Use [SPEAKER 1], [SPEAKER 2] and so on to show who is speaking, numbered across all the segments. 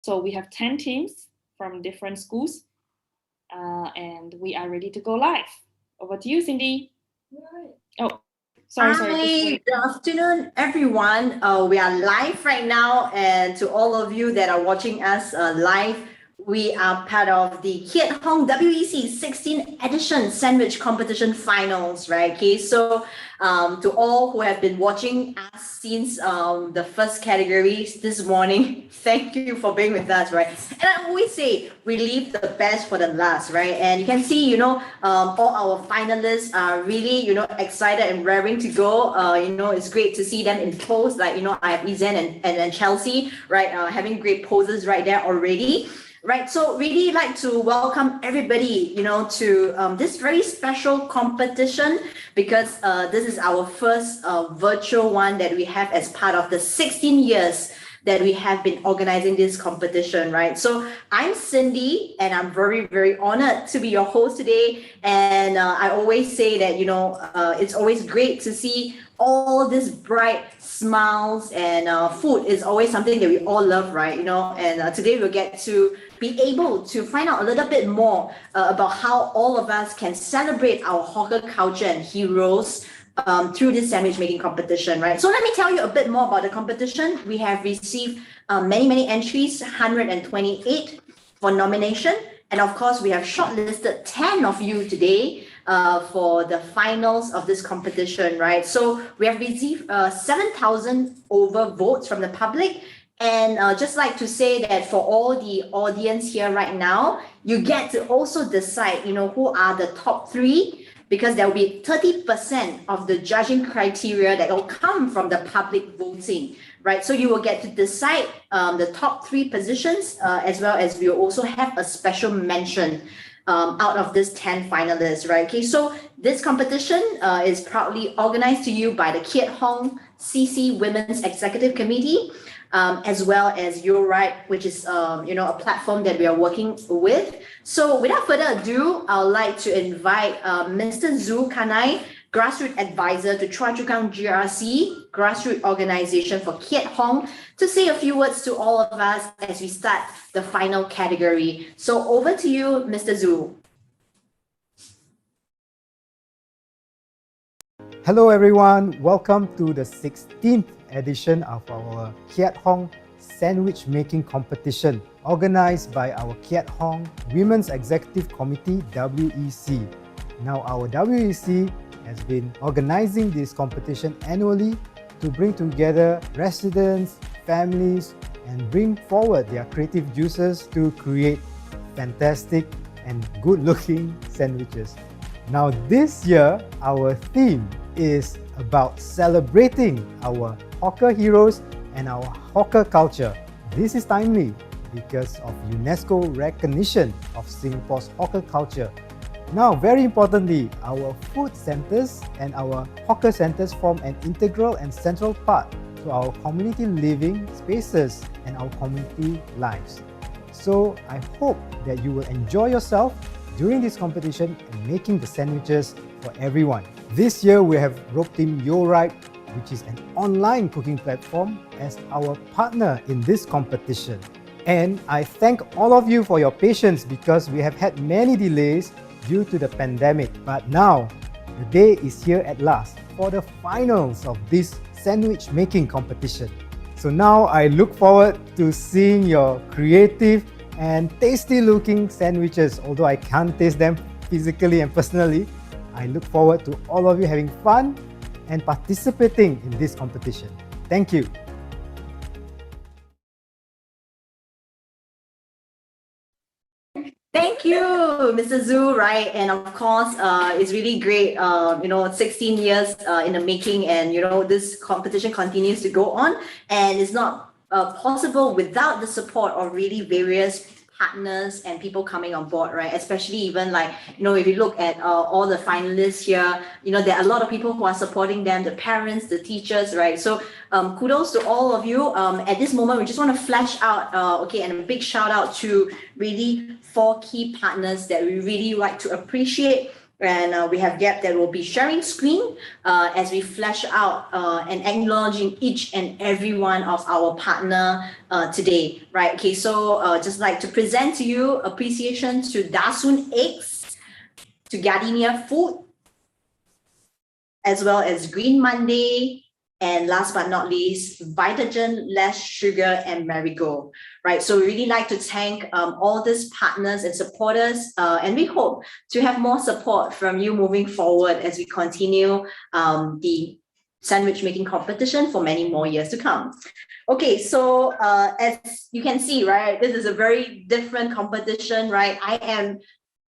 [SPEAKER 1] So we have 10 teams from different schools, and we are ready to go live. Over to you, Cindy.
[SPEAKER 2] Right.
[SPEAKER 1] Oh, sorry.
[SPEAKER 2] Hi, good afternoon, everyone. We are live right now, and to all of you that are watching us live, we are part of the Keat Hong WEC 16th edition sandwich competition finals, right? Okay, so to all who have been watching us since the first categories this morning, thank you for being with us, right? And I always say we leave the best for the last, right? And you can see, all our finalists are really, excited and raring to go. It's great to see them in pose, like, I have Izan and Chelsea, right? Having great poses right there already. Right, so really like to welcome everybody, to this very special competition because this is our first virtual one that we have as part of the 16 years that we have been organizing this competition, right? So I'm Cindy, and I'm very, very honored to be your host today. And I always say that, it's always great to see all these bright smiles, and food is always something that we all love, right? And today we'll get to be able to find out a little bit more about how all of us can celebrate our hawker culture and heroes through this sandwich making competition, right? So let me tell you a bit more about the competition. We have received many entries, 128 for nomination. And of course, we have shortlisted 10 of you today for the finals of this competition, right? So we have received 7,000 over votes from the public. And just like to say that for all the audience here right now, you get to also decide, who are the top three, because there will be 30% of the judging criteria that will come from the public voting, right? So you will get to decide the top three positions, as well as we will also have a special mention out of this 10 finalists, right? Okay, so this competition is proudly organized to you by the Keat Hong CC Women's Executive Committee, as well as You're Right, which is a platform that we are working with. So without further ado, I would like to invite Mr. Zhu Kanai, Grassroots Advisor to Choa Chu Kang GRC, Grassroots Organization for Keat Hong, to say a few words to all of us as we start the final category. So over to you, Mr. Zhu.
[SPEAKER 3] Hello everyone, welcome to the 16th edition of our Keat Hong Sandwich Making Competition, organized by our Keat Hong Women's Executive Committee, WEC. Now our WEC has been organizing this competition annually to bring together residents, families, and bring forward their creative juices to create fantastic and good-looking sandwiches. Now this year, our theme is about celebrating our hawker heroes and our hawker culture. This is timely because of UNESCO recognition of Singapore's hawker culture. Now, very importantly, our food centers and our hawker centers form an integral and central part to our community living spaces and our community lives. So I hope that you will enjoy yourself during this competition and making the sandwiches for everyone. This year we have roped in You're Right, which is an online cooking platform, as our partner in this competition. And I thank all of you for your patience because we have had many delays due to the pandemic. But now, the day is here at last for the finals of this sandwich making competition. So now I look forward to seeing your creative and tasty looking sandwiches. Although I can't taste them physically and personally, I look forward to all of you having fun and participating in this competition. Thank you.
[SPEAKER 2] Thank you, Mr. Zhu, right? And of course, it's really great, 16 years in the making, and, this competition continues to go on, and it's not possible without the support of really various partners and people coming on board, right? Especially even like, if you look at all the finalists here, there are a lot of people who are supporting them, the parents, the teachers, right? So kudos to all of you. At this moment, we just want to flash out, and a big shout out to really 4 key partners that we really like to appreciate And we have Gab that will be sharing screen as we flesh out and acknowledging each and every one of our partner today, right? Okay, so just like to present to you appreciation to Dasun Eggs, to Gardenia Food, as well as Green Monday, and last but not least, Vitagen, Less Sugar, and Marigold, right? So we really like to thank all these partners and supporters, and we hope to have more support from you moving forward as we continue the sandwich making competition for many more years to come. Okay, so as you can see, right, this is a very different competition, right? I am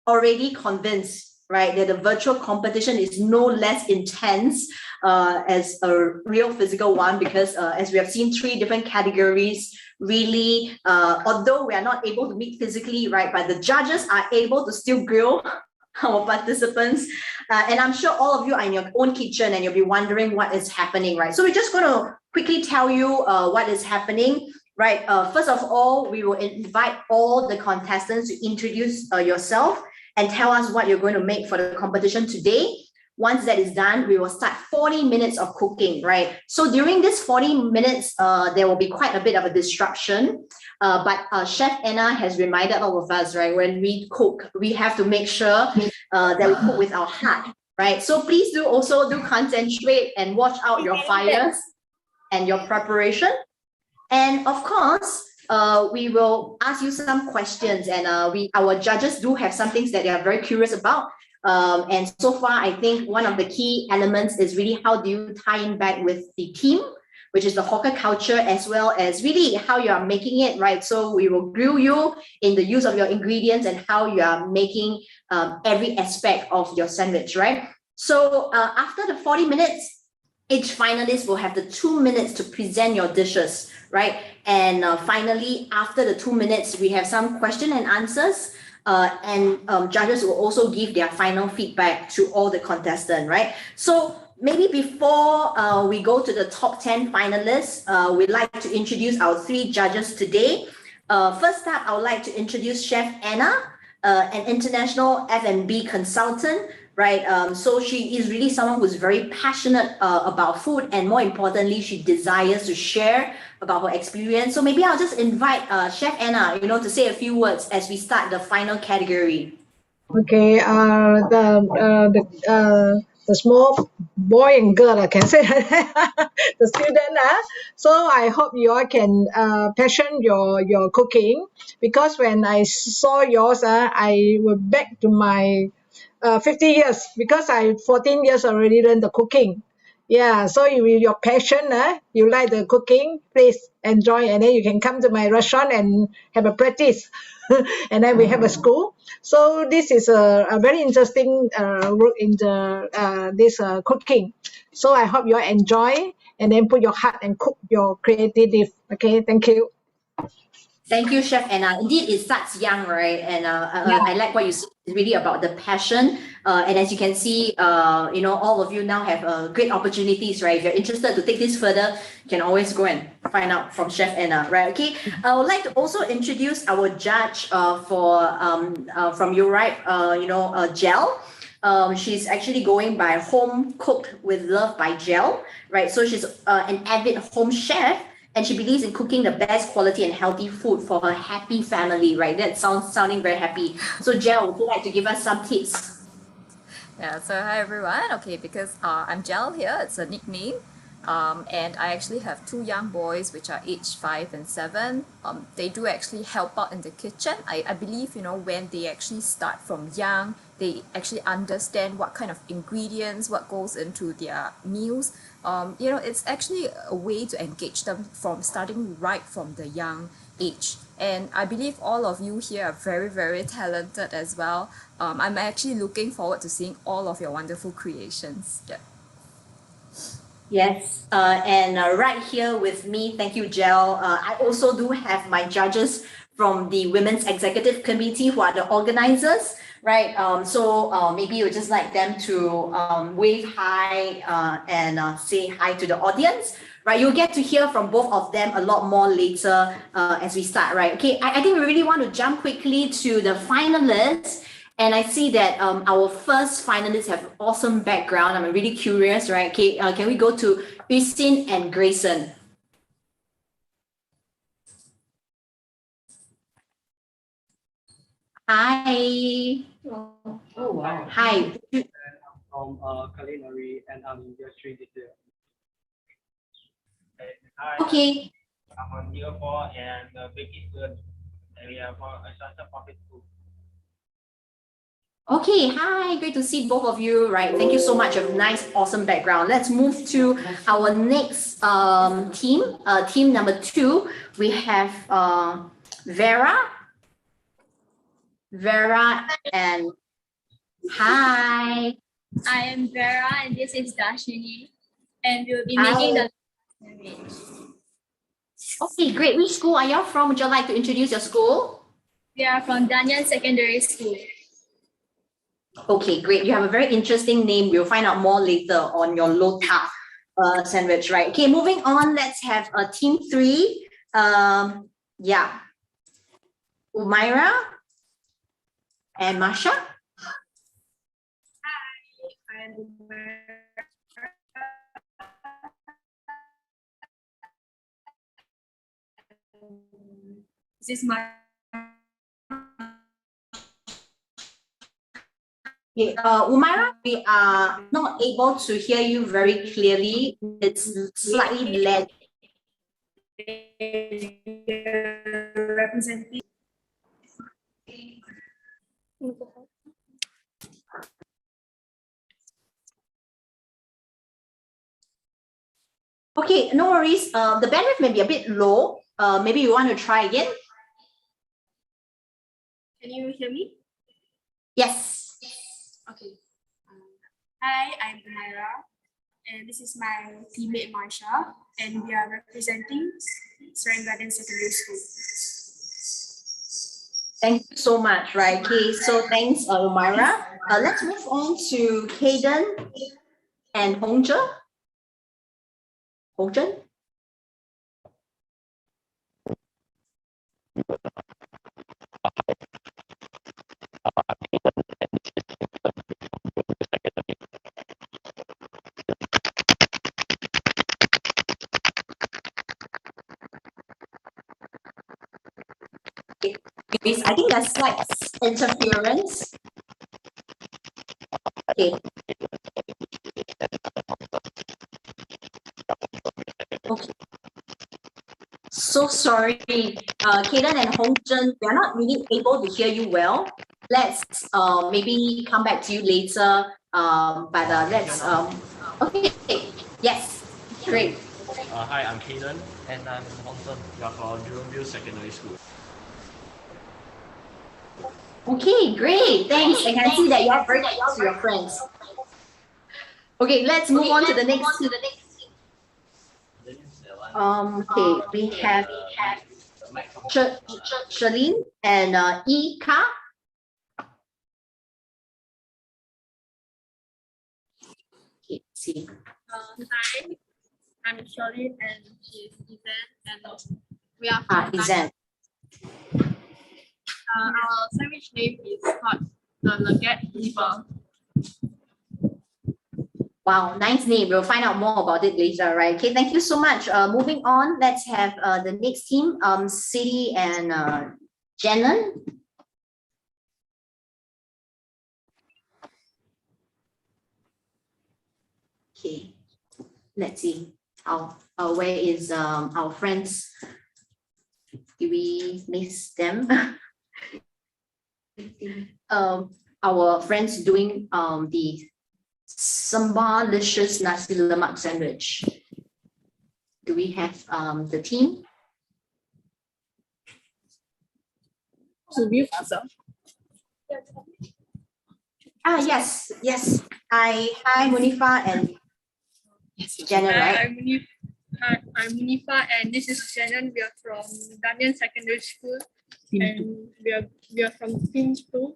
[SPEAKER 2] already convinced, right, that the virtual competition is no less intense as a real physical one, because as we have seen 3 different categories, really, although we are not able to meet physically, right, but the judges are able to still grill our participants. And I'm sure all of you are in your own kitchen and you'll be wondering what is happening, right? So we're just going to quickly tell you what is happening. Right, first of all, we will invite all the contestants to introduce yourself and tell us what you're going to make for the competition today. Once that is done, we will start 40 minutes of cooking, right? So during this 40 minutes, there will be quite a bit of a disruption. But Chef Anna has reminded all of us, right, when we cook, we have to make sure that we cook with our heart, right? So please do concentrate and watch out your fires and your preparation. And of course, we will ask you some questions, and our judges do have some things that they are very curious about. And so far, I think one of the key elements is really how do you tie in back with the team, which is the hawker culture, as well as really how you are making it, right? So we will grill you in the use of your ingredients and how you are making every aspect of your sandwich, right? So after the 40 minutes, each finalist will have the 2 minutes to present your dishes, right? And finally, after the 2 minutes, we have some question and answers, and judges will also give their final feedback to all the contestants, right? So maybe before we go to the top 10 finalists, we'd like to introduce our 3 judges today. First up, I would like to introduce Chef Anna, an international F&B consultant, right? So she is really someone who's very passionate about food, and more importantly, she desires to share about her experience. So maybe I'll just invite Chef Anna, to say a few words as we start the final category.
[SPEAKER 4] Okay, the small boy and girl, I can say the student. So I hope you all can passion your cooking, because when I saw yours, I went back to my 50 years, because I 14 years already learned the cooking. Yeah, so your passion, you like the cooking, please enjoy, and then you can come to my restaurant and have a practice. And then we have a school. So this is a very interesting work in this cooking. So I hope you all enjoy, and then put your heart and cook your creative. Okay, thank you.
[SPEAKER 2] Thank you, Chef Anna. Indeed, it starts young, right? And I like what you said. It's really about the passion. And as you can see, all of you now have great opportunities, right? If you're interested to take this further, you can always go and find out from Chef Anna, right? Okay. I would like to also introduce our judge from you, right? Gel. She's actually going by Home Cooked with Love by Gel, right? So she's an avid home chef, and she believes in cooking the best quality and healthy food for her happy family, right? That sounding very happy. So Gel, would you like to give us some tips?
[SPEAKER 5] Yeah, so hi everyone. Okay, because I'm Gel here, it's a nickname. And I actually have 2 young boys, which are aged 5 and 7. They do actually help out in the kitchen. I believe, when they actually start from young, they actually understand what kind of ingredients, what goes into their meals. It's actually a way to engage them from starting right from the young age. And I believe all of you here are very, very talented as well. I'm actually looking forward to seeing all of your wonderful creations. Yeah.
[SPEAKER 2] Yes, and right here with me, thank you, Gel. I also do have my judges from the Women's Executive Committee, who are the organizers, right? So maybe you would just like them to wave hi and say hi to the audience, right? You'll get to hear from both of them a lot more later as we start, right? Okay, I think we really want to jump quickly to the finalists. And I see that our first finalists have awesome background. I'm really curious, right? Okay, can we go to Christine and Grayson? Hi.
[SPEAKER 6] Oh wow.
[SPEAKER 2] Hi.
[SPEAKER 6] I'm from culinary and I'm in year 3 this year. Hi,
[SPEAKER 2] Okay.
[SPEAKER 6] I'm on year 4 and baking student. And we have a started public school.
[SPEAKER 2] Okay, hi, great to see both of you, right? Thank you so much. A nice, awesome background. Let's move to our next team, team number 2. We have Vera. Vera and hi.
[SPEAKER 7] I am Vera and this is Dashini and we'll be
[SPEAKER 2] Hi.
[SPEAKER 7] making the sandwich.
[SPEAKER 2] Okay, great. Which school are you from? Would you like to introduce your school?
[SPEAKER 7] We are from Danyan Secondary School.
[SPEAKER 2] Okay, great. You have a very interesting name. We'll find out more later on your lota sandwich, right? Okay, moving on. Let's have a team 3. Yeah. Umaira and Masha.
[SPEAKER 7] I'm This is my
[SPEAKER 2] Okay, Umaira, we are not able to hear you very clearly. It's slightly led.
[SPEAKER 7] representative.
[SPEAKER 2] Okay, no worries. The bandwidth may be a bit low. Maybe you want to try again?
[SPEAKER 7] Can you hear me?
[SPEAKER 2] Yes.
[SPEAKER 7] Okay. Hi, I'm Myra, and this is my teammate Marsha, and we are representing Serangoon Secondary School.
[SPEAKER 2] Thank you so much, right? Okay, so thanks, Umaira. Let's move on to Caden and Hongja. Hongja? I think there's slight interference. Okay. Okay. So sorry, Kaden and Hongzhen, we are not really able to hear you well. Let's maybe come back to you later. Let's okay. Yes, great.
[SPEAKER 8] Hi, I'm Caden. And I'm Hongton. We are from Jurong Secondary School.
[SPEAKER 2] Okay, great. Thanks. I can see that you're very close to your friends. Okay, let's move on to the next. Okay, we have Charlene and Ika. Okay, see.
[SPEAKER 7] Hi, I'm Charlene and she's Izan, and we are from
[SPEAKER 2] Izan.
[SPEAKER 7] our sandwich name is called the Nugget Liver.
[SPEAKER 2] Wow, nice name. We'll find out more about it later, right? Okay, thank you so much. Moving on, let's have the next team, City and Jenna. Okay, let's see. Where is our friends? Do we miss them? Our friends doing the Sambal-licious nasi lemak sandwich. Do we have the team? Yes. Hi, Monifa and Jenna, right?
[SPEAKER 7] I'm Monifa and this is Jenna. We are from Danyan Secondary School and we are from team 2.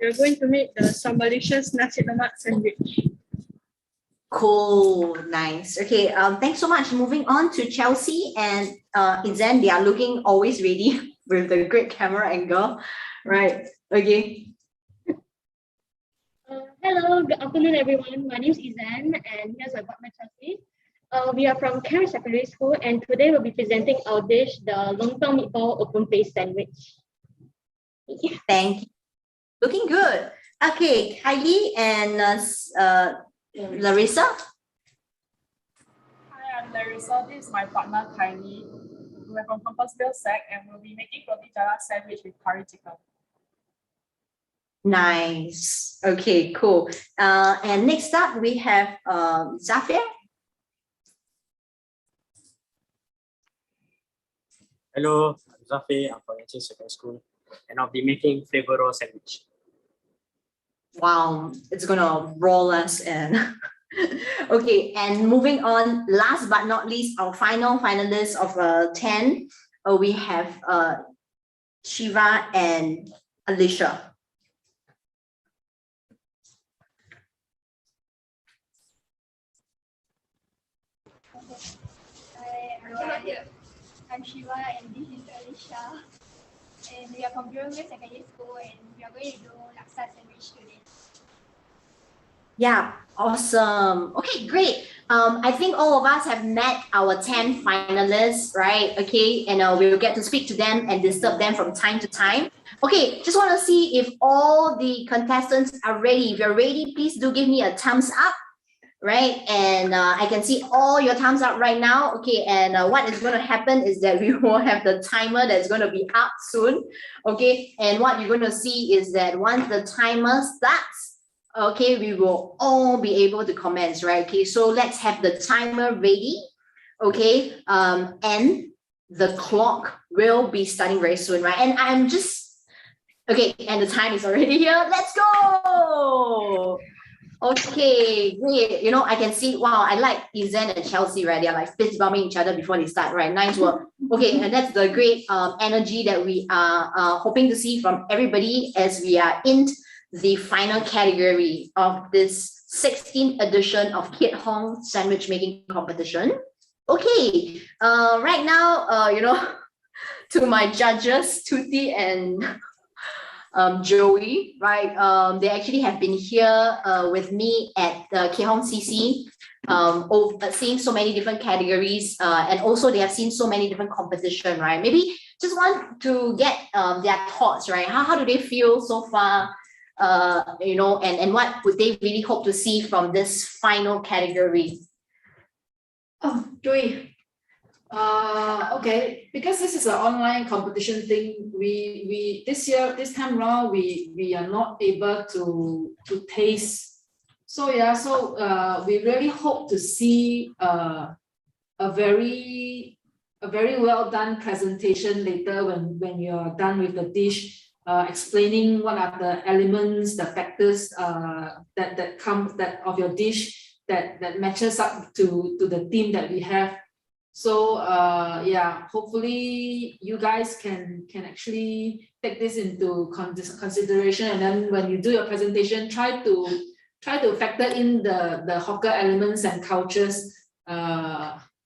[SPEAKER 7] We are going to make the Sambal-licious nasi lemak sandwich.
[SPEAKER 2] Cool, nice. Okay, thanks so much. Moving on to Chelsea and Izan. They are looking always ready with the great camera angle, right? Okay.
[SPEAKER 9] Hello, good afternoon, everyone. My name is Izan, and here's my partner Chelsea. We are from Cairns Secondary School, and today we'll be presenting our dish, the lontong meatball open face sandwich.
[SPEAKER 2] Thank you. Looking good. Okay, Kylie and Larissa.
[SPEAKER 10] Hi, I'm Larissa. This is my partner Kylie. We're from Compassville Sec and we'll be making roti jala sandwich with curry chicken.
[SPEAKER 2] Nice. Okay, cool. And next up we have Zafir.
[SPEAKER 11] Hello, I'm Zafir. I'm from Untitled Secondary School and I'll be making flavor roll sandwich.
[SPEAKER 2] Wow, it's gonna roll us in. Okay, and moving on, last but not least, our final finalists of 10, we have Shiva and Alisha.
[SPEAKER 12] Hi everyone, I'm Shiva and this is Alisha. And we are from Jurong Secondary School and we are going to do laksa sandwich today.
[SPEAKER 2] Yeah, awesome. Okay, great. I think all of us have met our 10 finalists, right? Okay, and we'll get to speak to them and disturb them from time to time. Okay, just want to see if all the contestants are ready. If you're ready, please do give me a thumbs up, right? And I can see all your thumbs up right now. Okay, and what is going to happen is that we will have the timer that's going to be up soon. Okay, and what you're going to see is that once the timer starts, okay, we will all be able to comment, right? Okay, so let's have the timer ready. Okay, and the clock will be starting very soon, right? And I'm just, okay, and the time is already here. Let's go. Okay, great. You know, I can see, wow, I like Izan and Chelsea, right? They're like fist bumping each other before they start, right? Nice work. Okay, and that's the great energy that we are hoping to see from everybody as we are in the final category of this 16th edition of Keat Hong sandwich making competition. Okay, right now, you know, to my judges, Tuti and Joey, right? They actually have been here with me at the Keat Hong CC, seeing so many different categories, and also they have seen so many different competition, right? Maybe just want to get their thoughts, right? How do they feel so far? You know, and what would they really hope to see from this final category?
[SPEAKER 13] Oh, Joey. Okay, because this is an online competition thing, we this time around we are not able to taste. So yeah, so we really hope to see a very well done presentation later when you're done with the dish. Explaining what are the elements, the factors that come of your dish that matches up to the theme that we have. So yeah, hopefully you guys can actually take this into consideration, and then when you do your presentation, try to factor in the hawker elements and cultures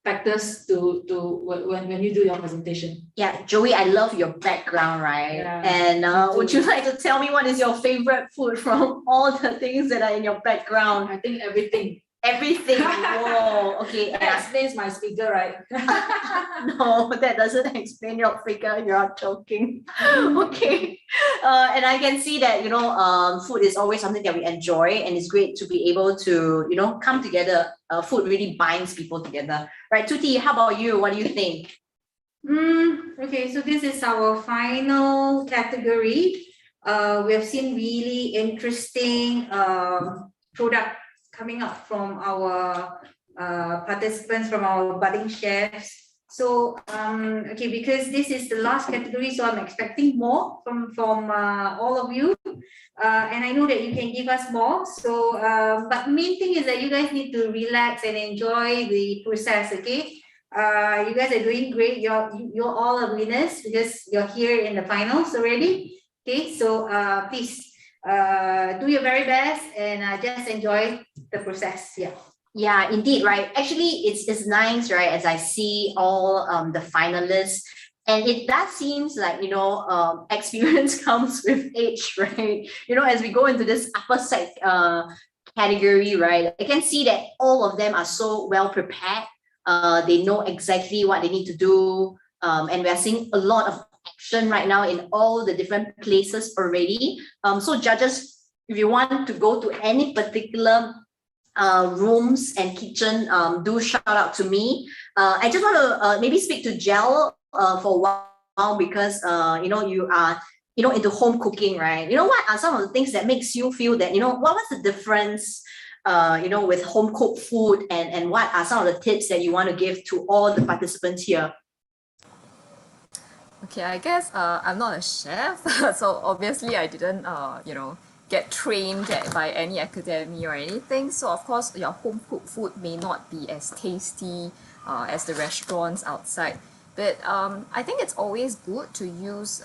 [SPEAKER 13] factors to when you do your presentation.
[SPEAKER 2] Yeah, Joey, I love your background, right?
[SPEAKER 13] Yeah,
[SPEAKER 2] and would you like to tell me what is your favorite food from all the things that are in your background?
[SPEAKER 13] I think everything.
[SPEAKER 2] Everything. Whoa. Okay.
[SPEAKER 13] That explains my figure, right?
[SPEAKER 2] No, that doesn't explain your figure. You're joking. Okay. And I can see that, you know, food is always something that we enjoy, and it's great to be able to, you know, come together. Food really binds people together, right? Tuti, how about you? What do you think?
[SPEAKER 14] Okay, so this is our final category. We have seen really interesting product coming up from our participants, from our budding chefs. So okay, because this is the last category, so I'm expecting more from all of you, and I know that you can give us more. So but main thing is that you guys need to relax and enjoy the process. Okay, you guys are doing great. You're all are winners because you're here in the finals already. Okay, so please do your very best and just enjoy the process.
[SPEAKER 2] Yeah, indeed, right? Actually, it's nice, right? As I see all the finalists And it that seems like, experience comes with age, right? As we go into this upper sec category, right? I can see that all of them are so well prepared. They know exactly what they need to do. And we're seeing a lot of action right now in all the different places already. So judges, if you want to go to any particular rooms and kitchen, do shout out to me. I just want to maybe speak to Jel for a while because you are into home cooking, right? What are some of the things that makes you feel that what was the difference with home cooked food, and what are some of the tips that you want to give to all the participants here?
[SPEAKER 5] Okay, I guess I'm not a chef, so obviously I didn't get trained by any academy or anything. So of course your home cooked food may not be as tasty as the restaurants outside. But I think it's always good to use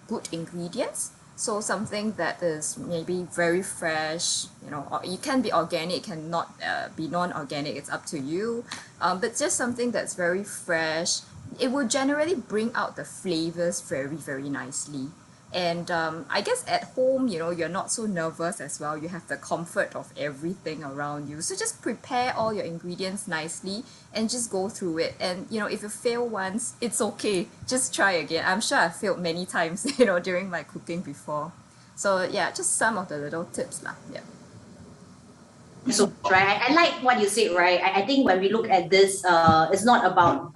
[SPEAKER 5] good ingredients. So something that is maybe very fresh, or it can be organic, cannot be non-organic, it's up to you. But just something that's very fresh, it will generally bring out the flavors very, very nicely. And I guess at home, you're not so nervous as well. You have the comfort of everything around you. So just prepare all your ingredients nicely and just go through it. And, if you fail once, it's okay. Just try again. I'm sure I've failed many times, during my cooking before. So yeah, just some of the little tips lah. Yeah.
[SPEAKER 2] So, right, I like what you said, right? I think when we look at this, it's not about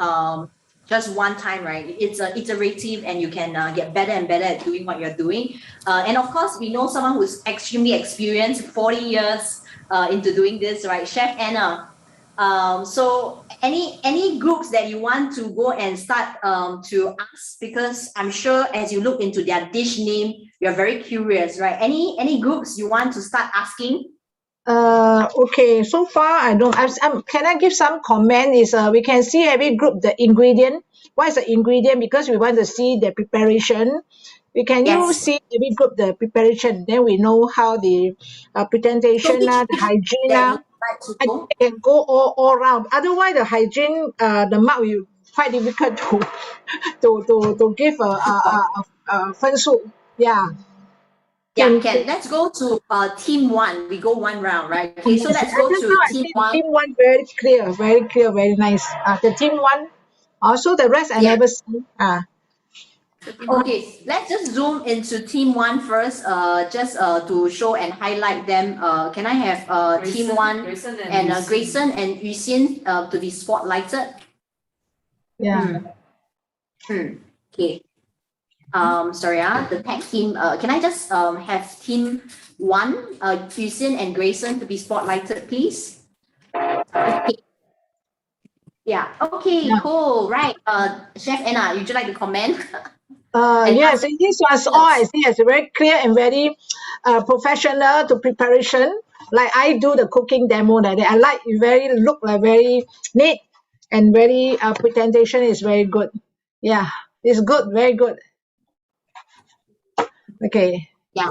[SPEAKER 2] just one time, right? It's iterative, and you can get better and better at doing what you're doing. And of course, we know someone who's extremely experienced, 40 years into doing this, right? Chef Anna. So any groups that you want to go and start to ask, because I'm sure as you look into their dish name, you're very curious, right? Any groups you want to start asking?
[SPEAKER 4] Okay, so far I don't. Can I give some comment? We can see every group the ingredient. What is the ingredient? Because we want to see the preparation. Can you see every group the preparation? Then we know how the presentation, the hygiene. I think they can go all around. Otherwise, the hygiene, the mark will quite difficult to give a 分数. Yeah.
[SPEAKER 2] Yeah, can. Let's go to team one. We go one round, right? Okay, so let's go to team one.
[SPEAKER 4] Team one, very clear, very nice. The team one. Also, the rest I never see.
[SPEAKER 2] Okay, let's just zoom into team one first. Just to show and highlight them. Can I have team one and Grayson and Yuxian to be spotlighted?
[SPEAKER 4] Yeah.
[SPEAKER 2] Okay. Sorry, the tag team. Can I just have team one, Yuxian and Grayson to be spotlighted, please? Okay. Yeah. Okay. Yeah. Cool. Right. Chef Anna, would you like to comment?
[SPEAKER 4] Yes, this was all I see as very clear and very professional to preparation. Like I do the cooking demo that I like. Look like very neat and very presentation is very good. Yeah, it's good, very good. Okay.
[SPEAKER 2] Yeah.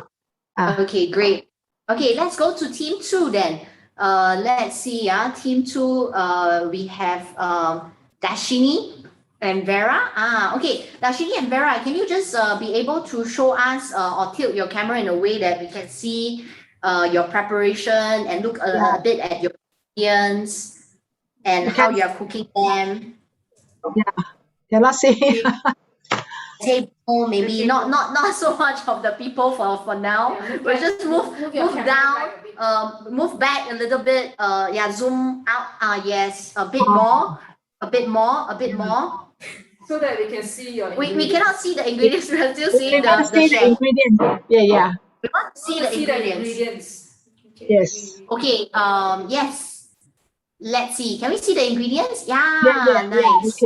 [SPEAKER 2] Okay, great. Okay, let's go to team two then. Let's see. Team two. We have Dashini and Vera. Okay, Dashini and Vera, can you just be able to show us or tilt your camera in a way that we can see your preparation and look a bit at your ingredients and how you are cooking them?
[SPEAKER 4] Yeah, cannot see.
[SPEAKER 2] Table, maybe not so much of the people for now. We'll just move down, move back a little bit. Yeah, zoom out. Yes, a bit more.
[SPEAKER 13] So that we can see your ingredients.
[SPEAKER 2] We cannot see the ingredients. We're still seeing the
[SPEAKER 4] ingredients. Yeah.
[SPEAKER 2] We want to see the ingredients.
[SPEAKER 4] Yes.
[SPEAKER 2] Okay. Yes. Let's see. Can we see the ingredients? Yeah. Nice.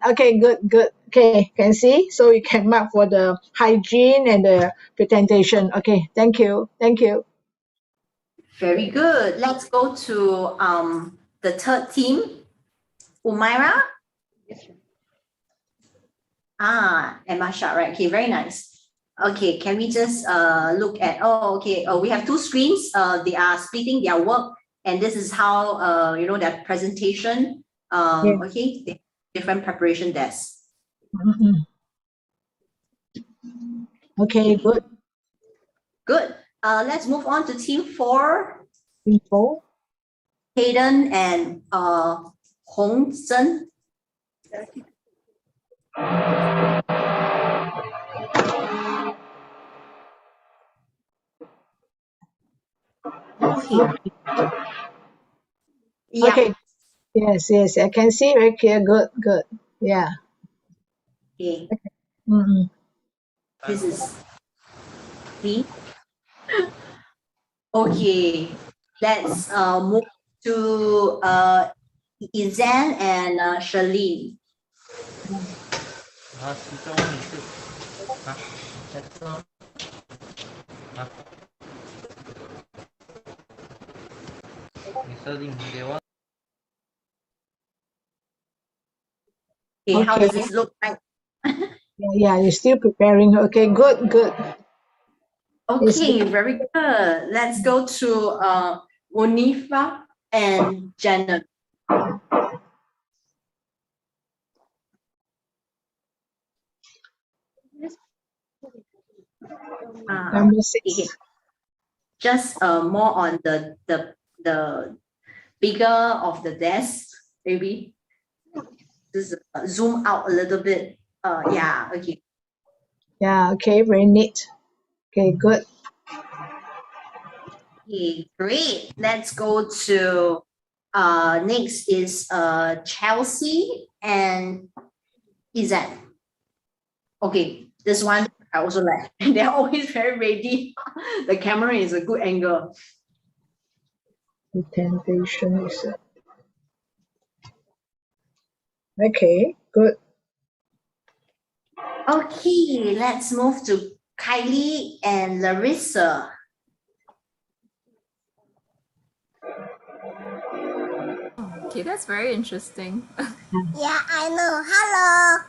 [SPEAKER 4] Okay. Good. Okay, can see. So you can mark for the hygiene and the presentation. Okay. Thank you.
[SPEAKER 2] Very good. Let's go to the third team. Umaira? And Masha, right? Okay, very nice. Okay, can we just look at, we have two screens. They are splitting their work, and this is how, their presentation. Okay, different preparation desks.
[SPEAKER 4] Mm-mm. Okay, good.
[SPEAKER 2] Good. Let's move on to team 4.
[SPEAKER 4] Team 4.
[SPEAKER 2] Caden and Hongja. Okay. Yeah.
[SPEAKER 4] Okay. Yes. I can see very clear. Good. Yeah.
[SPEAKER 2] Okay.
[SPEAKER 4] Mm-mm.
[SPEAKER 2] This is me. Okay. Let's move to Izan and Charlene.
[SPEAKER 8] 其中你是你设定给我。
[SPEAKER 2] Okay, how does
[SPEAKER 4] Okay.
[SPEAKER 2] this look like?
[SPEAKER 4] Yeah, you're still preparing. Okay, good.
[SPEAKER 2] Okay, very good. Let's go to Monifa and Jenna.
[SPEAKER 4] Number 6.
[SPEAKER 2] Okay. Just more on the bigger of the desk, maybe. Just zoom out a little bit. Yeah, okay.
[SPEAKER 4] Yeah, okay, very neat. Okay, good.
[SPEAKER 2] Okay, great. Let's go to next is Chelsea and Izan. Okay, this one I also like. They're always very ready. The camera is a good angle.
[SPEAKER 4] Retention is okay, good.
[SPEAKER 2] Okay, let's move to Kylie and Larissa.
[SPEAKER 5] Okay, that's very interesting.
[SPEAKER 15] Yeah, I know. Hello.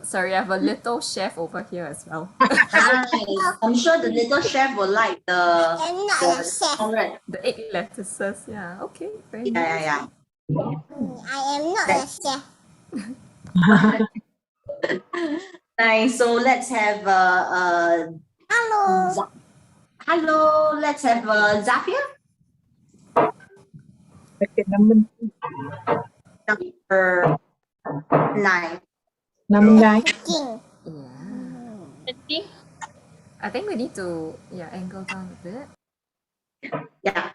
[SPEAKER 5] Sorry, I have a little chef over here as well.
[SPEAKER 2] Nice. I'm sure the little chef will like the
[SPEAKER 15] I'm not a chef.
[SPEAKER 2] alright.
[SPEAKER 5] The egg lettuces, yeah. Okay, very
[SPEAKER 2] Yeah.
[SPEAKER 15] I am not a chef.
[SPEAKER 2] Nice. So let's have
[SPEAKER 15] Hello.
[SPEAKER 2] hello. Let's have Zafir.
[SPEAKER 4] Okay, number
[SPEAKER 2] 9.
[SPEAKER 4] Number 9.
[SPEAKER 15] Cooking.
[SPEAKER 5] Yeah. I think we need to angle down a bit.
[SPEAKER 2] Yeah.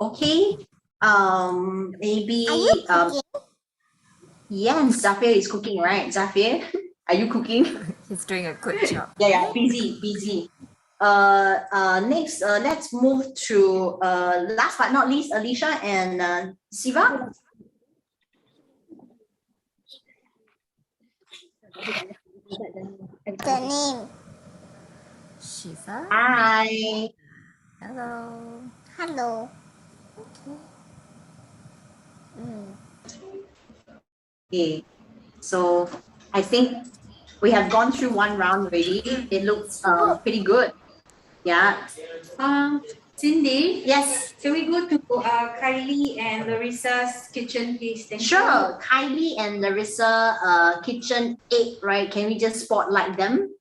[SPEAKER 2] Okay. Maybe yes, Zafir is cooking, right? Zafir, are you cooking?
[SPEAKER 5] He's doing a good job.
[SPEAKER 2] Yeah, busy. Next, let's move to last but not least, Alisha and Shiva.
[SPEAKER 15] The name.
[SPEAKER 5] Shiva.
[SPEAKER 2] Hi.
[SPEAKER 15] Hello.
[SPEAKER 2] Okay, so I think we have gone through one round already. It looks pretty good. Yeah.
[SPEAKER 14] Cindy?
[SPEAKER 2] Yes.
[SPEAKER 14] Shall we go to Kylie and Larissa's kitchen, please? Thank
[SPEAKER 2] Sure. Kylie and Larissa, kitchen 8, right? Can we just spotlight them?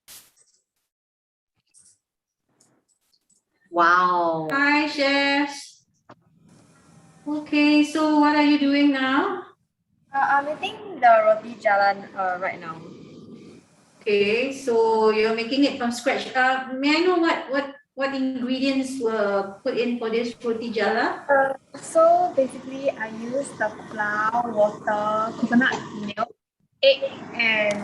[SPEAKER 2] Wow.
[SPEAKER 14] Hi, chefs. Okay, so what are you doing now?
[SPEAKER 16] I'm eating the roti jalan right now.
[SPEAKER 14] Okay, so you're making it from scratch. May I know what ingredients were put in for this roti jala?
[SPEAKER 16] So basically, I use the flour, water, coconut milk, egg, and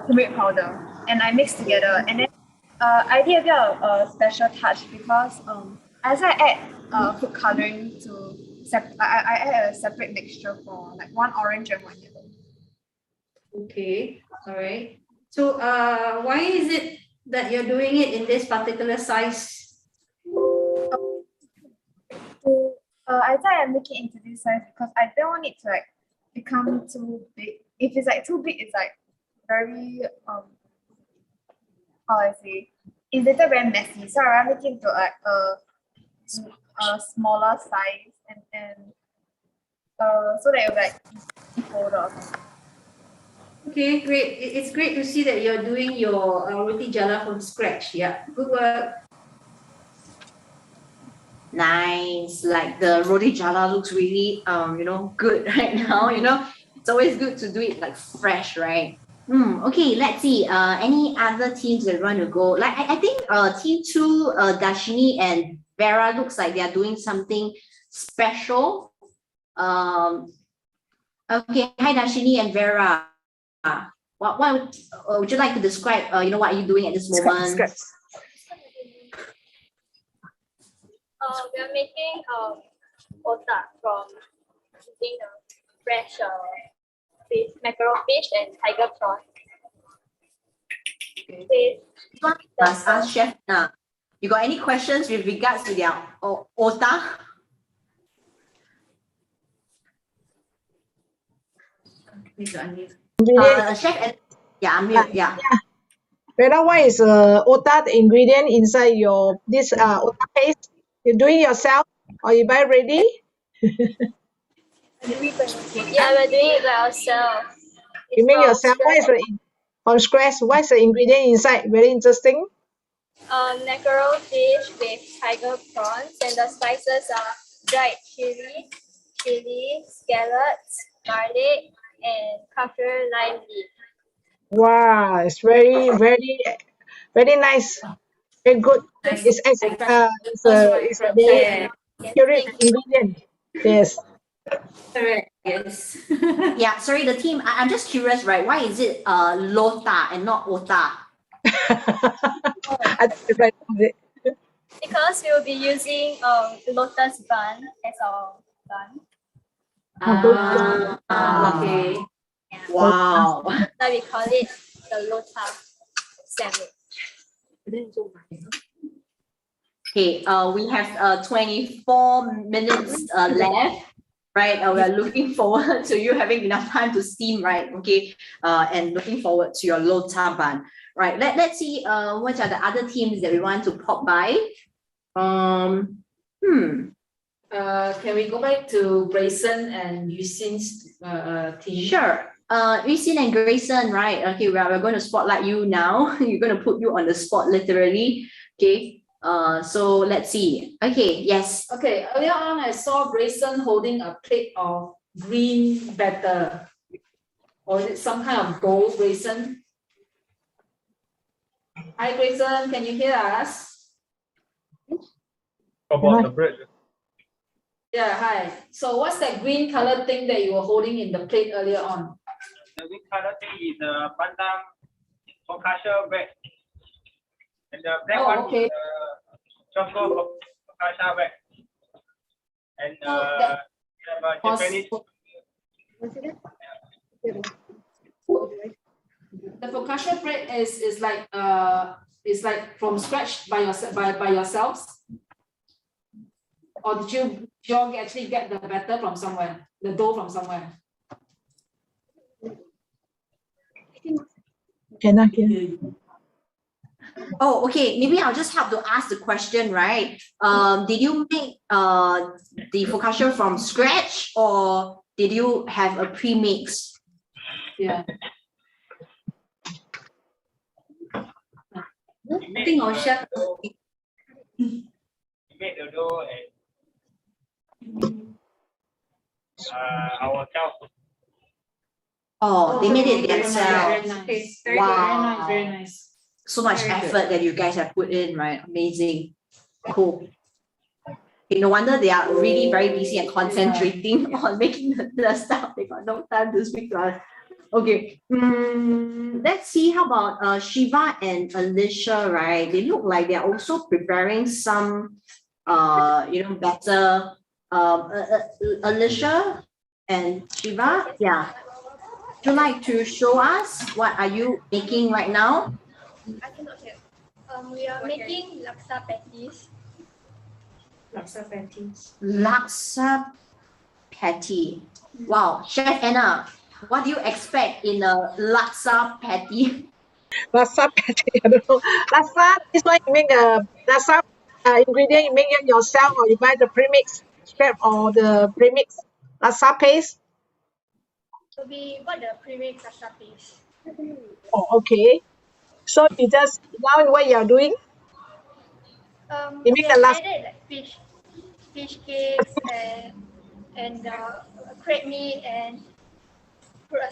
[SPEAKER 16] turmeric powder, and I mix together. And then I did a bit of a special touch because as I add food coloring to I add a separate mixture for like one orange and one yellow.
[SPEAKER 14] Okay, all right. So why is it that you're doing it in this particular size?
[SPEAKER 16] I thought I make it into this size because I don't want it to like become too big. If it's like too big, it's like very how I say, it's later very messy. So I make it into like a smaller size and so that it will be like easy fold or something.
[SPEAKER 14] Okay, great. It's great to see that you're doing your roti jala from scratch. Yeah, good work.
[SPEAKER 2] Nice. Like the roti jala looks really good right now. It's always good to do it like fresh, right? Okay, let's see. Any other teams that want to go? Like I think team 2, Dashini and Vera looks like they are doing something special. Okay, hi Dashini and Vera. What would you like to describe? What are you doing at this moment?
[SPEAKER 9] We are making otak from using fresh fish, mackerel fish and tiger prawn.
[SPEAKER 2] Let's ask Chef Na. You got any questions with regards to their otak? Chef, unmute. Yeah.
[SPEAKER 4] Vera, what is otak the ingredient inside your this otak paste? You doing yourself or you buy ready?
[SPEAKER 9] Yeah, we're doing it by ourselves.
[SPEAKER 4] You make yourself. What is from scratch? What is the ingredient inside? Very interesting.
[SPEAKER 9] Mackerel fish with tiger prawns, and the spices are dried chili, scallops, garlic, and kaffir lime leaf.
[SPEAKER 4] Wow, it's very, very, very nice. Very good. It's a very accurate ingredient. Yes.
[SPEAKER 14] Correct. Yes.
[SPEAKER 2] Yeah, sorry, the team. I'm just curious, right? Why is it lota and not ota?
[SPEAKER 9] Because we will be using lotus bun as our bun.
[SPEAKER 2] Okay. Wow.
[SPEAKER 9] So we call it the lotus sandwich.
[SPEAKER 2] Okay, we have 24 minutes left, right? We are looking forward to you having enough time to steam, right? Okay, and looking forward to your lota bun, right? Let's see what are the other teams that we want to pop by.
[SPEAKER 13] Can we go back to Grayson and Yusin's team?
[SPEAKER 2] Sure. Yusin and Grayson, right? Okay, we're going to spotlight you now. You're going to put you on the spot, literally. Okay. So let's see. Okay, yes.
[SPEAKER 13] Okay, earlier on I saw Grayson holding a plate of green batter. Or is it some kind of gold, Grayson? Hi Grayson, can you hear us?
[SPEAKER 6] About the bread.
[SPEAKER 13] Yeah, hi. So what's that green color thing that you were holding in the plate earlier on?
[SPEAKER 6] The green color thing is the pandan focaccia bread. And the black one
[SPEAKER 13] okay.
[SPEAKER 6] is chocolate focaccia bread. And Japanese.
[SPEAKER 13] The focaccia bread is like from scratch by yourselves? Or did you all actually get the batter from somewhere, the dough from somewhere?
[SPEAKER 4] Cannot hear.
[SPEAKER 2] Oh, okay. Maybe I'll just help to ask the question, right? Did you make the focaccia from scratch or did you have a pre-mix?
[SPEAKER 13] Yeah.
[SPEAKER 14] I think our chef.
[SPEAKER 6] We made the dough and ourselves.
[SPEAKER 2] Oh, they made it
[SPEAKER 13] very
[SPEAKER 2] themselves.
[SPEAKER 13] nice.
[SPEAKER 2] Wow.
[SPEAKER 13] Very nice.
[SPEAKER 2] So much
[SPEAKER 13] Very
[SPEAKER 2] effort that you guys have put in, right? Amazing. Cool. Okay, no wonder they are really very busy and concentrating on making the stuff. They got no time to speak to us. Okay. Let's see. How about Shiva and Alisha, right? They look like they're also preparing some better. Alisha and Shiva, yeah. Would you like to show us what are you making right now?
[SPEAKER 9] I cannot hear. We are making laksa patties.
[SPEAKER 14] Laksa patties.
[SPEAKER 2] Laksa patty. Wow, Chef Anna, what do you expect in a laksa patty?
[SPEAKER 4] Laksa patty, I don't know. Laksa is like you make a laksa ingredient you make it yourself, or you buy the premix scrap or the premix laksa paste?
[SPEAKER 12] So we got the premix laksa paste.
[SPEAKER 4] Oh, okay. So you just now what you are doing? You
[SPEAKER 12] We
[SPEAKER 4] make the
[SPEAKER 12] have
[SPEAKER 4] last.
[SPEAKER 12] added like fish cakes and crab meat and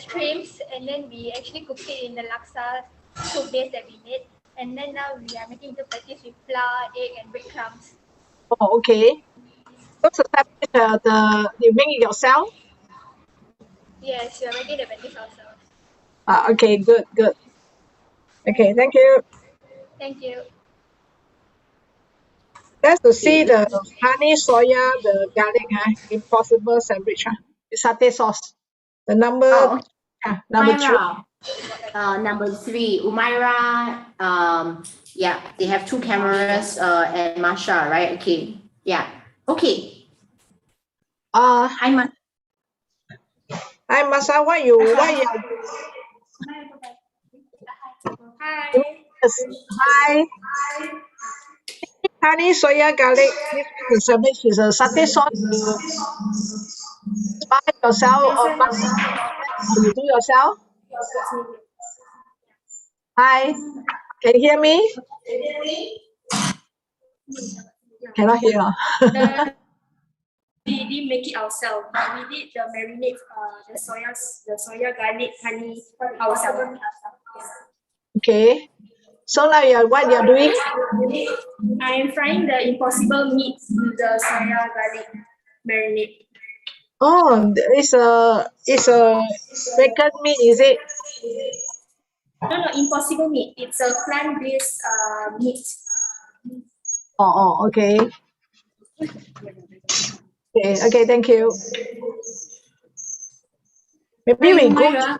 [SPEAKER 12] shrimps, and then we actually cook it in the laksa soup base that we made. And then now we are making the patties with flour, egg, and breadcrumbs.
[SPEAKER 4] Oh, okay. So you make it yourself?
[SPEAKER 12] Yes, we are making the patties ourselves.
[SPEAKER 4] Okay, good. Okay, thank you.
[SPEAKER 12] Thank you.
[SPEAKER 4] That's to see the honey soya, the garlic, impossible sandwich, the satay sauce. The number,
[SPEAKER 2] Oh,
[SPEAKER 4] number 3.
[SPEAKER 2] Umaira, number 3, Umaira, yeah, they have 2 cameras, and Masha, right? Okay, yeah, okay. Hi,
[SPEAKER 4] Hi, Masa, what you
[SPEAKER 12] Hi.
[SPEAKER 4] Hi. Honey soya garlic. This is a sandwich is a satay sauce. You buy yourself or you do yourself? Hi, can you hear me? Cannot hear.
[SPEAKER 17] We didn't make it ourselves, but we did the marinade, the soya garlic honey ourselves.
[SPEAKER 4] Okay. So now what you're doing?
[SPEAKER 17] I am frying the impossible meat with the soya garlic marinade.
[SPEAKER 4] Oh, it's a bacon meat, is it?
[SPEAKER 17] No, impossible meat. It's a plant-based meat.
[SPEAKER 4] Oh, okay. Okay, thank you. Maybe we go to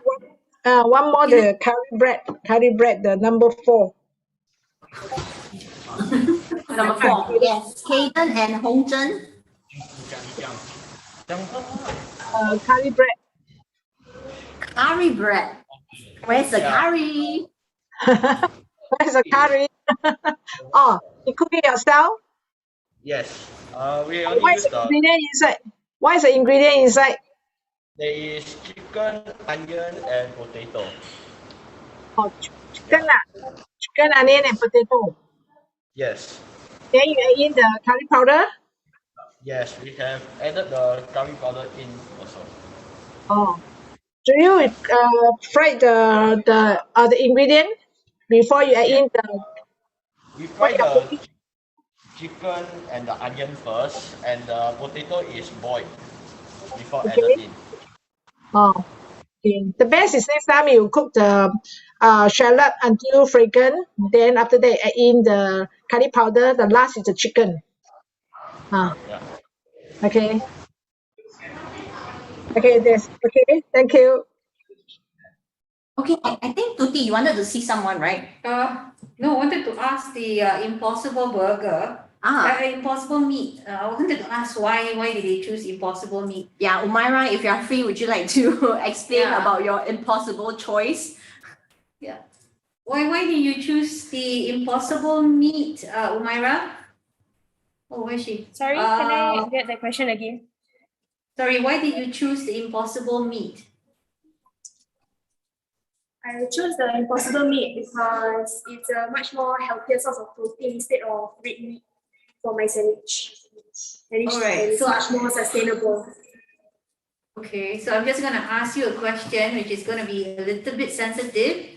[SPEAKER 4] one more, the curry bread, the number 4.
[SPEAKER 2] number 4, yes, Caden and Hongja.
[SPEAKER 4] Curry bread.
[SPEAKER 2] Curry bread. Where's the curry?
[SPEAKER 4] Where's the curry? Oh, you cook it yourself?
[SPEAKER 8] Yes. We only
[SPEAKER 4] What is
[SPEAKER 8] use
[SPEAKER 4] the ingredient inside? What is the ingredient inside?
[SPEAKER 8] There is chicken, onion, and potato.
[SPEAKER 4] Oh, chicken, chicken, onion, and potato.
[SPEAKER 8] Yes.
[SPEAKER 4] Then you add in the curry powder?
[SPEAKER 8] Yes, we have added the curry powder in also.
[SPEAKER 4] Oh. Do you fry the ingredient before you add in the?
[SPEAKER 8] We fry the chicken and the onion first, and the potato is boiled before added in.
[SPEAKER 4] Oh, okay. The best is next time you cook the shallot until fragrant. Then after that, add in the curry powder. The last is the chicken.
[SPEAKER 8] Yeah.
[SPEAKER 4] Okay. Okay, that's okay. Thank you.
[SPEAKER 2] Okay, I think Tuti, you wanted to see someone, right?
[SPEAKER 14] No, I wanted to ask the Impossible Burger. Impossible Meat. I wanted to ask why did they choose Impossible Meat?
[SPEAKER 2] Yeah, Umaira, if you're free, would you like to explain about your impossible choice?
[SPEAKER 14] Yeah. Why did you choose the Impossible Meat, Umaira? Oh, where is she?
[SPEAKER 17] Sorry, can I get the question again?
[SPEAKER 14] Sorry, why did you choose the Impossible Meat?
[SPEAKER 17] I chose the impossible meat because it's a much more healthier source of protein instead of red meat for my sandwich. And it's much more sustainable.
[SPEAKER 14] Okay, so I'm just going to ask you a question which is going to be a little bit sensitive.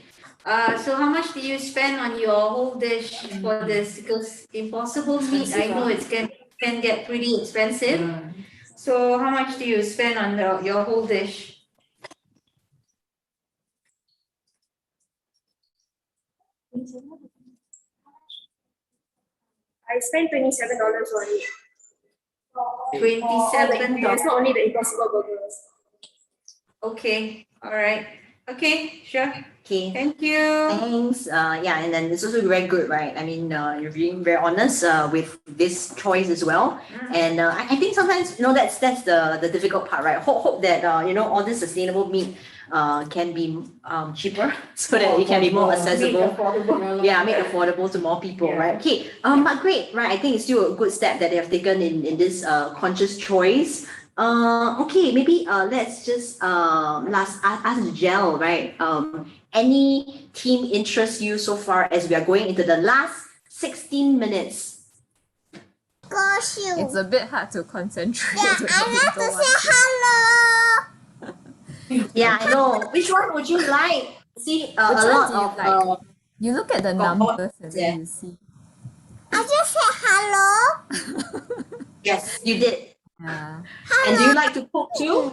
[SPEAKER 14] So how much do you spend on your whole dish for this? Because impossible meat, I know it can get pretty expensive. So how much do you spend on your whole dish?
[SPEAKER 17] I spent $27 on it.
[SPEAKER 14] $27.
[SPEAKER 17] It's not only the impossible burgers.
[SPEAKER 14] Okay, all right. Okay, sure.
[SPEAKER 2] Okay.
[SPEAKER 14] Thank you.
[SPEAKER 2] Thanks. Yeah, and then it's also very good, right? I mean, you're being very honest with this choice as well. And I think sometimes, that's the difficult part, right? Hope that, all this sustainable meat can be cheaper so that it can be more accessible.
[SPEAKER 13] Make affordable.
[SPEAKER 2] Yeah, make affordable to more people, right? Okay, but great, right? I think it's still a good step that they have taken in this conscious choice. Okay, maybe let's just last ask Gel, right? Any team interest you so far as we are going into the last 16 minutes?
[SPEAKER 15] Gosh, you.
[SPEAKER 5] It's a bit hard to concentrate.
[SPEAKER 15] Yeah, I have to say hello.
[SPEAKER 2] Yeah, I know. Which one would you like? See, a
[SPEAKER 5] Which one
[SPEAKER 2] lot
[SPEAKER 5] do you
[SPEAKER 2] of
[SPEAKER 5] like? You look at the numbers and then you see.
[SPEAKER 15] I just said hello.
[SPEAKER 2] Yes, you did.
[SPEAKER 5] Yeah.
[SPEAKER 2] And do you like to cook too?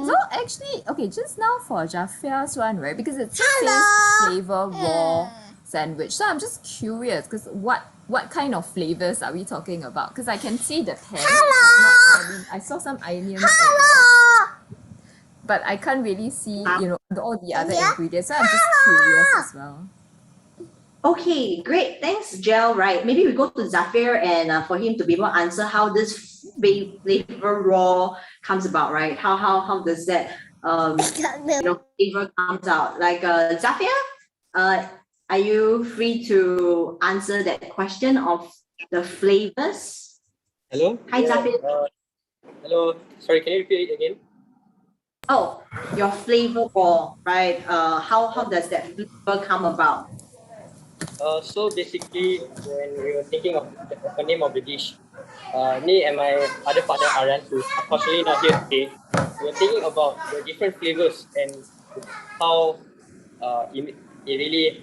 [SPEAKER 5] So actually, okay, just now for Jafia's one, right? Because it says flavor raw sandwich. So I'm just curious, because what kind of flavors are we talking about? Because I can see the pan. I saw some onions. But I can't really see, all the other ingredients. So I'm just curious as well.
[SPEAKER 2] Okay, great. Thanks, Gel. Right. Maybe we go to Zafir and for him to be able to answer how this flavor raw comes about, right? How does that flavor comes out? Like Zafir, are you free to answer that question of the flavors?
[SPEAKER 11] Hello?
[SPEAKER 2] Hi, Zafir.
[SPEAKER 11] Hello. Sorry, can you repeat it again?
[SPEAKER 2] Oh, your flavor raw, right? How does that flavor come about?
[SPEAKER 11] So basically, when we were thinking of the name of the dish, me and my other partner Aryan, who's unfortunately not here today, we were thinking about the different flavors and how it really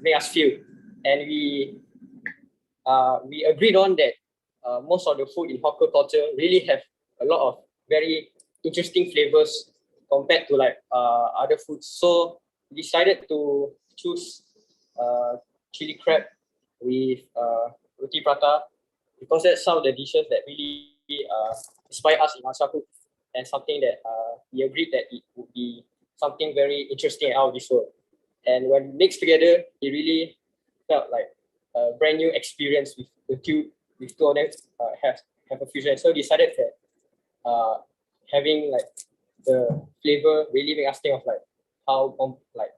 [SPEAKER 11] made us feel, and we agreed on that most of the food in hawker culture really have a lot of very interesting flavors compared to other foods. So we decided to choose chili crab with roti prata, because that's some of the dishes that really inspire us in our childhood, and something that we agreed that it would be something very interesting out of this world. And when mixed together, it really felt like a brand new experience with the two of them have a fusion. So we decided that having the flavor really make us think of how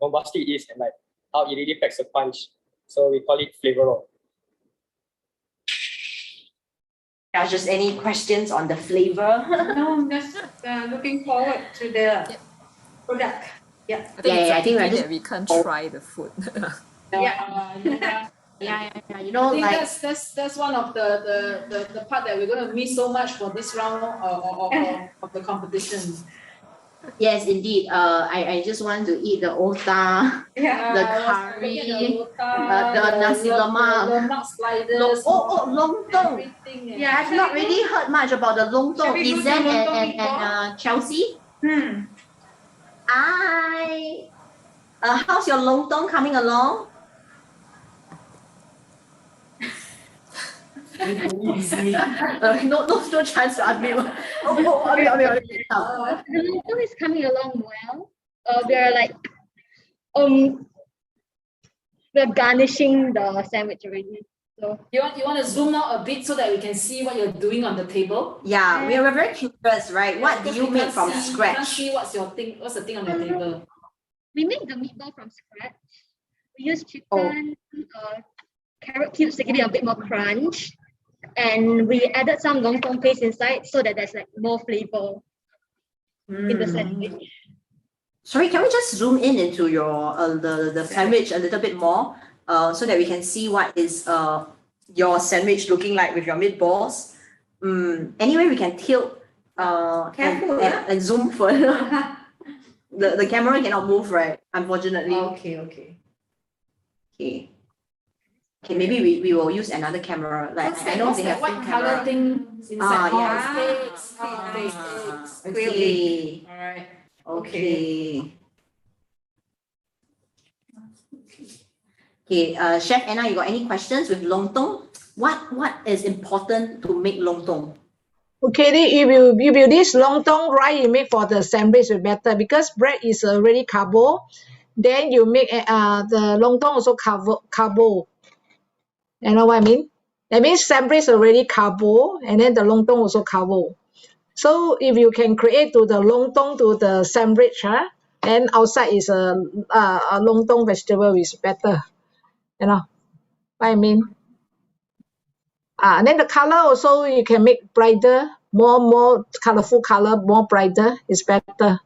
[SPEAKER 11] bombastic it is, and how it really packs a punch. So we call it flavor raw.
[SPEAKER 2] Just any questions on the flavor?
[SPEAKER 14] No, I'm just looking forward to the product. Yeah.
[SPEAKER 2] I think we're
[SPEAKER 5] that we can't try the food.
[SPEAKER 2] Yeah.
[SPEAKER 13] I think that's one of the part that we're going to miss so much for this round of the competition.
[SPEAKER 2] Yes, indeed. I just want to eat the otah, the curry, the nasi lemak,
[SPEAKER 13] sliders,
[SPEAKER 2] lontong. Yeah, I've not really heard much about the lontong. Izan and Chelsea. How's your lontong coming along? No chance to unmute.
[SPEAKER 12] The lontong is coming along well. We're garnishing the sandwich already. So
[SPEAKER 13] you want to zoom out a bit so that we can see what you're doing on the table?
[SPEAKER 2] Yeah, we are very curious, right? What do you make from scratch?
[SPEAKER 13] Can't see what's the thing on your table?
[SPEAKER 12] We make the meatball from scratch. We use chicken, carrot cubes to give it a bit more crunch. And we added some lontong paste inside so that there's more flavor in the sandwich.
[SPEAKER 2] Sorry, can we just zoom into your the sandwich a little bit more, so that we can see what is your sandwich looking like with your meatballs? Anyway, we can tilt and zoom further. The camera cannot move, right? Unfortunately.
[SPEAKER 13] Okay.
[SPEAKER 2] Okay, maybe we will use another camera. I know they have
[SPEAKER 13] white color thing inside. Steaks.
[SPEAKER 2] Okay.
[SPEAKER 13] All right.
[SPEAKER 2] Okay. Okay, Chef Anna, you got any questions with lontong? What is important to make lontong?
[SPEAKER 4] Okay, if you this lontong right, you make for the sandwich is better because bread is already carbo. Then you make the lontong also carbo. You know what I mean? That means sandwich already carbo, and then the lontong also carbo. So if you can create to the lontong to the sandwich, then outside is a lontong vegetable is better. You know what I mean? And then the color also you can make brighter, more colorful color, more brighter is better.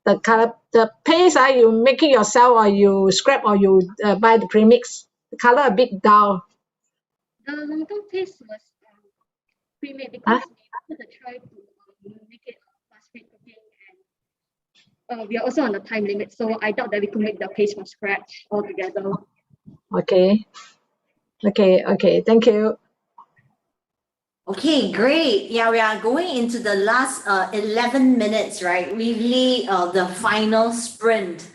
[SPEAKER 4] The color, the paste, you make it yourself or you scrap or you buy the premix. The color a bit dull.
[SPEAKER 12] The lontong paste was pre-made because we wanted to try to make it fast-rate cooking, and we are also on the time limit, so I doubt that we could make the paste from scratch altogether.
[SPEAKER 4] Okay. Thank you.
[SPEAKER 2] Okay, great. Yeah, we are going into the last 11 minutes, right? Really, the final sprint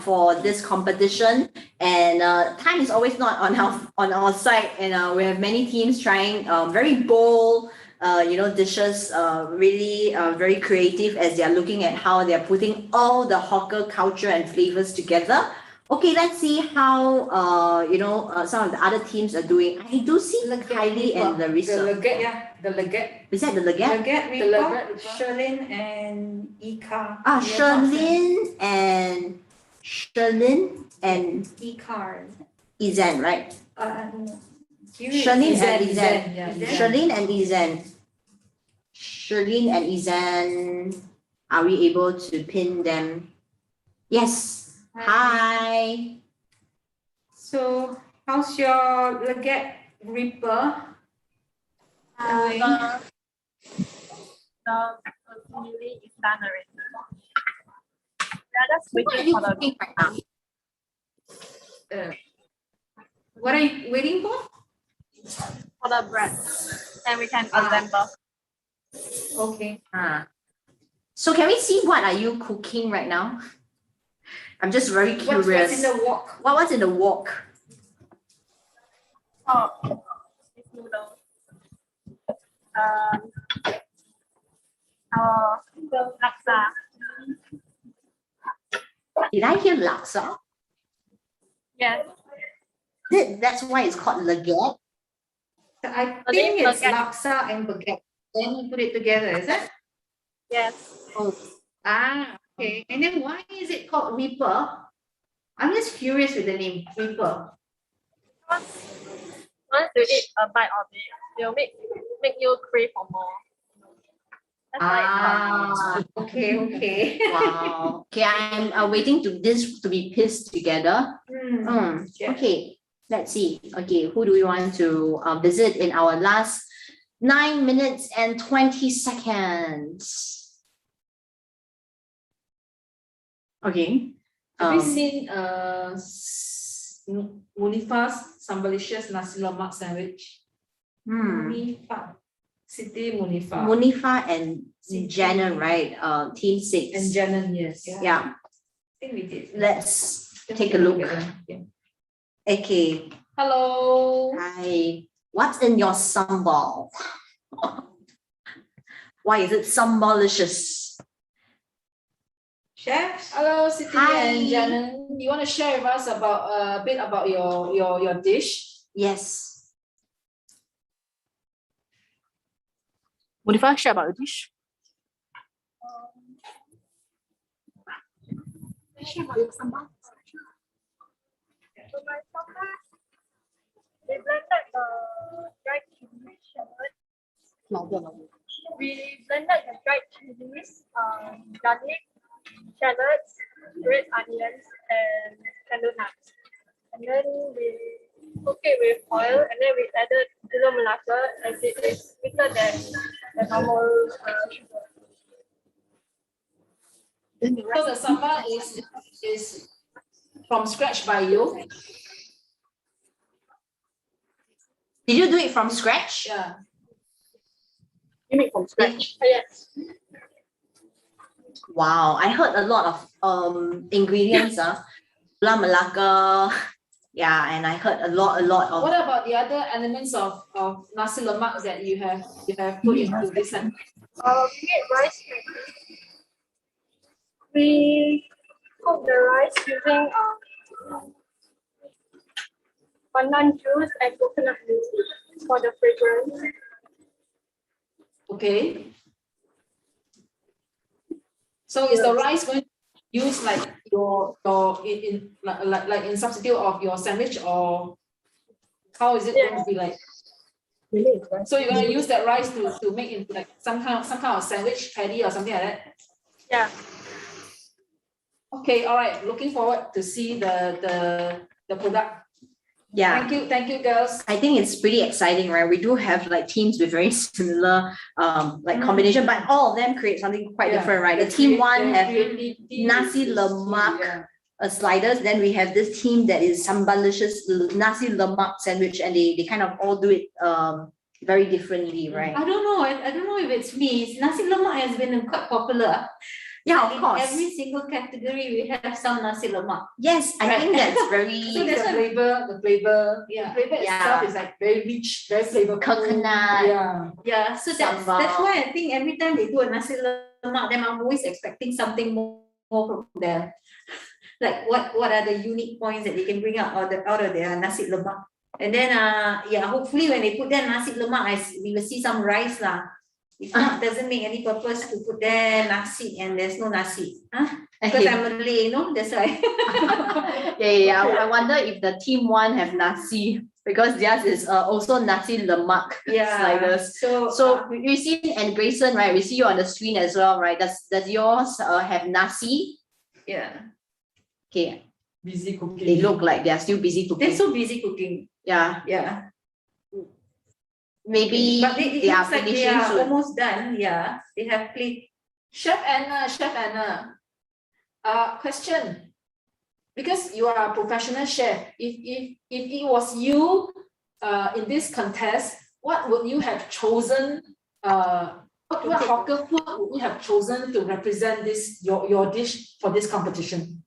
[SPEAKER 2] for this competition. And time is always not on our side. And we have many teams trying very bold, dishes, really very creative as they are looking at how they are putting all the hawker culture and flavors together. Okay, let's see how some of the other teams are doing. I do see Kylie and Larissa.
[SPEAKER 13] The Leggett, yeah, the Leggett.
[SPEAKER 2] Is that the Leggett?
[SPEAKER 13] Leggett, the Leggett, Sherlyn and Ika.
[SPEAKER 2] Sherlyn and
[SPEAKER 13] Ika.
[SPEAKER 2] Izan, right?
[SPEAKER 13] Sherlyn
[SPEAKER 2] and Izan.
[SPEAKER 13] Yeah.
[SPEAKER 2] Sherlyn and Izan. Sherlyn and Izan. Are we able to pin them? Yes. Hi.
[SPEAKER 13] So, how's your Leggett Reaper?
[SPEAKER 16] The chili is done already. We are just waiting for the
[SPEAKER 2] right now.
[SPEAKER 13] What are you waiting for?
[SPEAKER 16] For the bread, and we can assemble.
[SPEAKER 13] Okay.
[SPEAKER 2] So can we see what are you cooking right now? I'm just very curious.
[SPEAKER 13] What's in the wok?
[SPEAKER 2] What's in the wok?
[SPEAKER 16] Oh, it's noodles. The laksa.
[SPEAKER 2] Did I hear laksa?
[SPEAKER 16] Yes.
[SPEAKER 2] That's why it's called Leggett.
[SPEAKER 13] I think it's laksa and baguette. Then you put it together, is it?
[SPEAKER 16] Yes.
[SPEAKER 2] Oh.
[SPEAKER 13] Okay. And then why is it called Reaper? I'm just curious with the name Reaper.
[SPEAKER 16] Once you eat a bite of it, it'll make you crave for more.
[SPEAKER 2] Okay. Wow. Okay, I'm waiting to this to be pieced together.
[SPEAKER 13] Yeah.
[SPEAKER 2] Okay, let's see. Okay, who do we want to visit in our last 9 minutes and 20 seconds? Okay.
[SPEAKER 13] Have you seen Monifa's Sambalicious Nasi Lemak sandwich? Monifa. Siti Monifa.
[SPEAKER 2] Monifa and Jenna, right? Team 6.
[SPEAKER 13] And Jenna, yes.
[SPEAKER 2] Yeah.
[SPEAKER 13] I think we did.
[SPEAKER 2] Let's take a look. Okay.
[SPEAKER 13] Hello.
[SPEAKER 2] Hi. What's in your sambal? Why is it sambalicious?
[SPEAKER 13] Chef. Hello, Siti and Jenna. You want to share with us about a bit about your dish?
[SPEAKER 2] Yes.
[SPEAKER 16] Monifa, share about the dish.
[SPEAKER 12] Share about your sambal.
[SPEAKER 9] So my sambal, we blended the dried chili shallots. We blended the dried chilies, garlic, shallots, red onions, and candle nuts. And then we cook it with oil, and then we added gula melaka as it is sweeter than the normal sugar.
[SPEAKER 13] So the sambal is from scratch by you?
[SPEAKER 2] Did you do it from scratch?
[SPEAKER 13] Yeah.
[SPEAKER 16] You make from scratch?
[SPEAKER 9] Yes.
[SPEAKER 2] Wow, I heard a lot of ingredients. Gula melaka, Yeah, and I heard a lot of.
[SPEAKER 13] What about the other elements of nasi lemak that you have put into this one?
[SPEAKER 17] We made rice cake. We cook the rice using pandan juice and coconut milk for the fragrance.
[SPEAKER 13] Okay. So is the rice going to use like your in like in substitute of your sandwich, or how is it going to be like? So you're going to use that rice to make into like some kind of sandwich patty or something like that?
[SPEAKER 17] Yeah.
[SPEAKER 13] Okay, all right. Looking forward to see the product.
[SPEAKER 2] Yeah.
[SPEAKER 13] Thank you, girls.
[SPEAKER 2] I think it's pretty exciting, right? We do have like teams with very similar combination, but all of them create something quite different, right? The team one have nasi lemak sliders. Then we have this team that is sambalicious nasi lemak sandwich, and they kind of all do it very differently, right?
[SPEAKER 14] I don't know. I don't know if it's me. Nasi lemak has been quite popular.
[SPEAKER 2] Yeah, of
[SPEAKER 14] in
[SPEAKER 2] course.
[SPEAKER 14] Every single category, we have some nasi lemak.
[SPEAKER 2] Yes, I think that's very.
[SPEAKER 13] So the flavor itself is like very rich, very flavorful.
[SPEAKER 2] Coconut.
[SPEAKER 14] Yeah. So that's why I think every time they do a nasi lemak, then I'm always expecting something more from them. Like what are the unique points that they can bring out of their nasi lemak? And then hopefully when they put their nasi lemak, we will see some rice lah. If not, doesn't make any purpose to put there nasi and there's no nasi. Because I'm Malay, that's why.
[SPEAKER 2] Yeah. I wonder if the team one have nasi, because theirs is also nasi lemak sliders. So we see, and Grayson, right? We see you on the screen as well, right? Does yours have nasi?
[SPEAKER 14] Yeah.
[SPEAKER 2] Okay.
[SPEAKER 13] Busy cooking.
[SPEAKER 2] They look like they are still busy cooking.
[SPEAKER 14] They're so busy cooking.
[SPEAKER 2] Yeah.
[SPEAKER 14] Yeah.
[SPEAKER 2] Maybe
[SPEAKER 14] but it looks like they are
[SPEAKER 2] soon.
[SPEAKER 14] almost done. Yeah, they have played.
[SPEAKER 13] Chef Anna. Question. Because you are a professional chef, if it was you in this contest, what would you have chosen? What hawker food would you have chosen to represent your dish for this competition?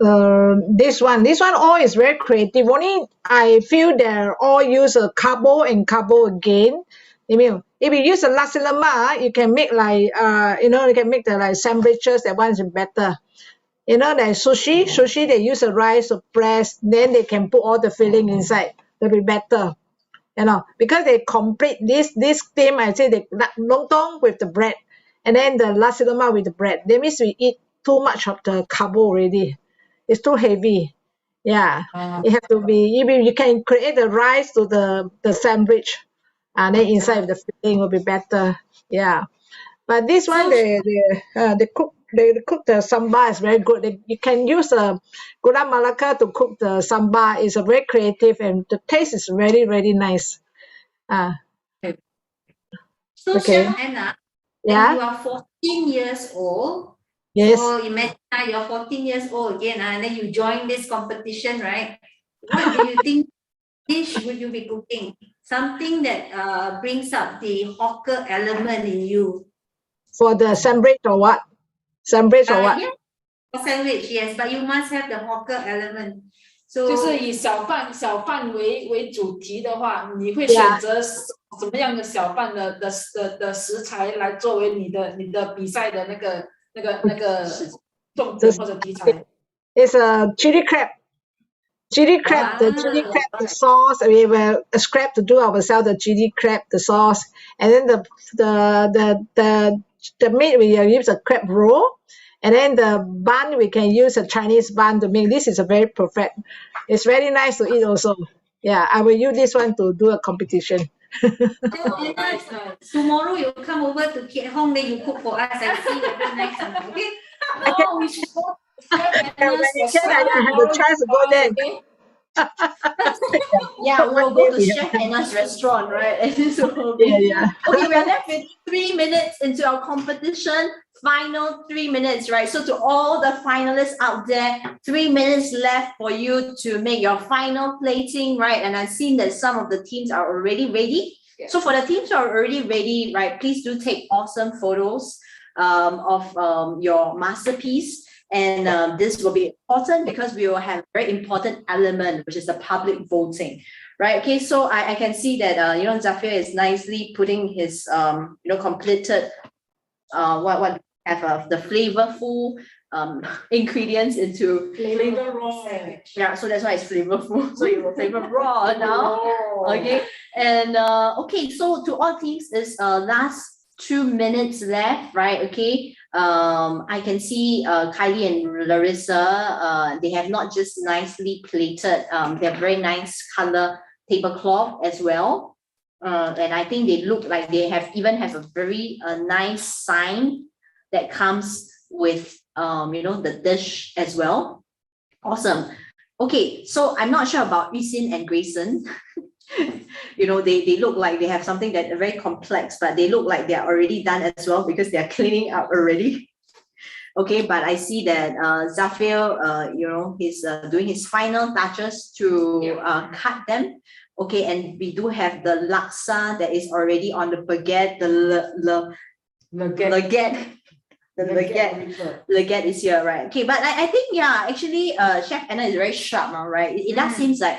[SPEAKER 4] This one all is very creative. Only I feel they all use a carbo and carbo again. I mean, if you use a nasi lemak, you can make like you can make the like sandwiches. That one is better. Like sushi they use the rice to press, then they can put all the filling inside. That'll be better. Because they complete this theme. I say the lontong with the bread, and then the nasi lemak with the bread. That means we eat too much of the carbo already. It's too heavy. Yeah, it have to be. You can create the rice to the sandwich, and then inside the filling will be better. Yeah, but this one they cook the sambal is very good. You can use gula melaka to cook the sambal. It's a very creative, and the taste is really really nice.
[SPEAKER 14] So Chef Anna, when you are 14 years old.
[SPEAKER 4] Yes.
[SPEAKER 14] So imagine you're 14 years old again, and then you join this competition, right? What do you think dish would you be cooking? Something that brings up the hawker element in you.
[SPEAKER 4] For the sandwich or what? Sandwich or what?
[SPEAKER 14] Yeah, for sandwich, yes, but you must have the hawker element. So
[SPEAKER 13] 就是以小贩为主题的话，你会选择什么样的小贩的食材来作为你的比赛的那个重点或者题材？
[SPEAKER 4] It's a chili crab. Chili crab, the chili crab, the sauce. We will scrap to do ourselves the chili crab, the sauce, and then the meat we use a crab roll, and then the bun we can use a Chinese bun to make. This is a very perfect. It's very nice to eat also. Yeah, I will use this one to do a competition.
[SPEAKER 14] Nice. Tomorrow you come over to Keat Hong, then you cook for us and see whether nice or not. Okay?
[SPEAKER 13] Oh, we should go.
[SPEAKER 4] When you can, I have the chance to go there.
[SPEAKER 2] Yeah, we'll go to Chef Anna's restaurant, right? Okay, we're left with 3 minutes into our competition. Final 3 minutes, right? So to all the finalists out there, 3 minutes left for you to make your final plating, right? And I've seen that some of the teams are already ready. Yeah. So for the teams who are already ready, right, please do take awesome photos of your masterpiece. And this will be important because we will have a very important element, which is the public voting, right? Okay, so I can see that, Zafir is nicely putting his, completed, what have the flavorful ingredients into
[SPEAKER 13] Flavor raw.
[SPEAKER 2] yeah, so that's why it's flavorful. So it will flavor raw now. Okay, and okay, so to all teams, is last 2 minutes left, right? Okay, I can see Kylie and Larissa. They have not just nicely plated. They have very nice color tablecloth as well. And I think they look like they even have a very nice sign that comes with the dish as well. Awesome. Okay, so I'm not sure about Yusin and Grayson. They look like they have something that very complex, but they look like they're already done as well because they're cleaning up already. Okay, but I see that Zafir, he's doing his final touches to cut them. Okay, and we do have the laksa that is already on the baguette, the Leggett is here, right? Okay, but I think, yeah, actually, Chef Anna is very sharp now, right? It does seems like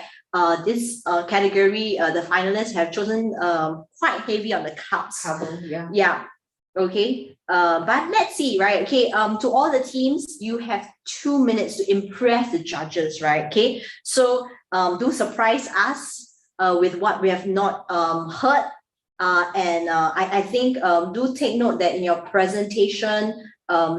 [SPEAKER 2] this category, the finalists have chosen quite heavy on the carbs. Yeah. Okay. But let's see, right? Okay. To all the teams, you have 2 minutes to impress the judges, right? Okay. So do surprise us with what we have not heard. And I think do take note that in your presentation,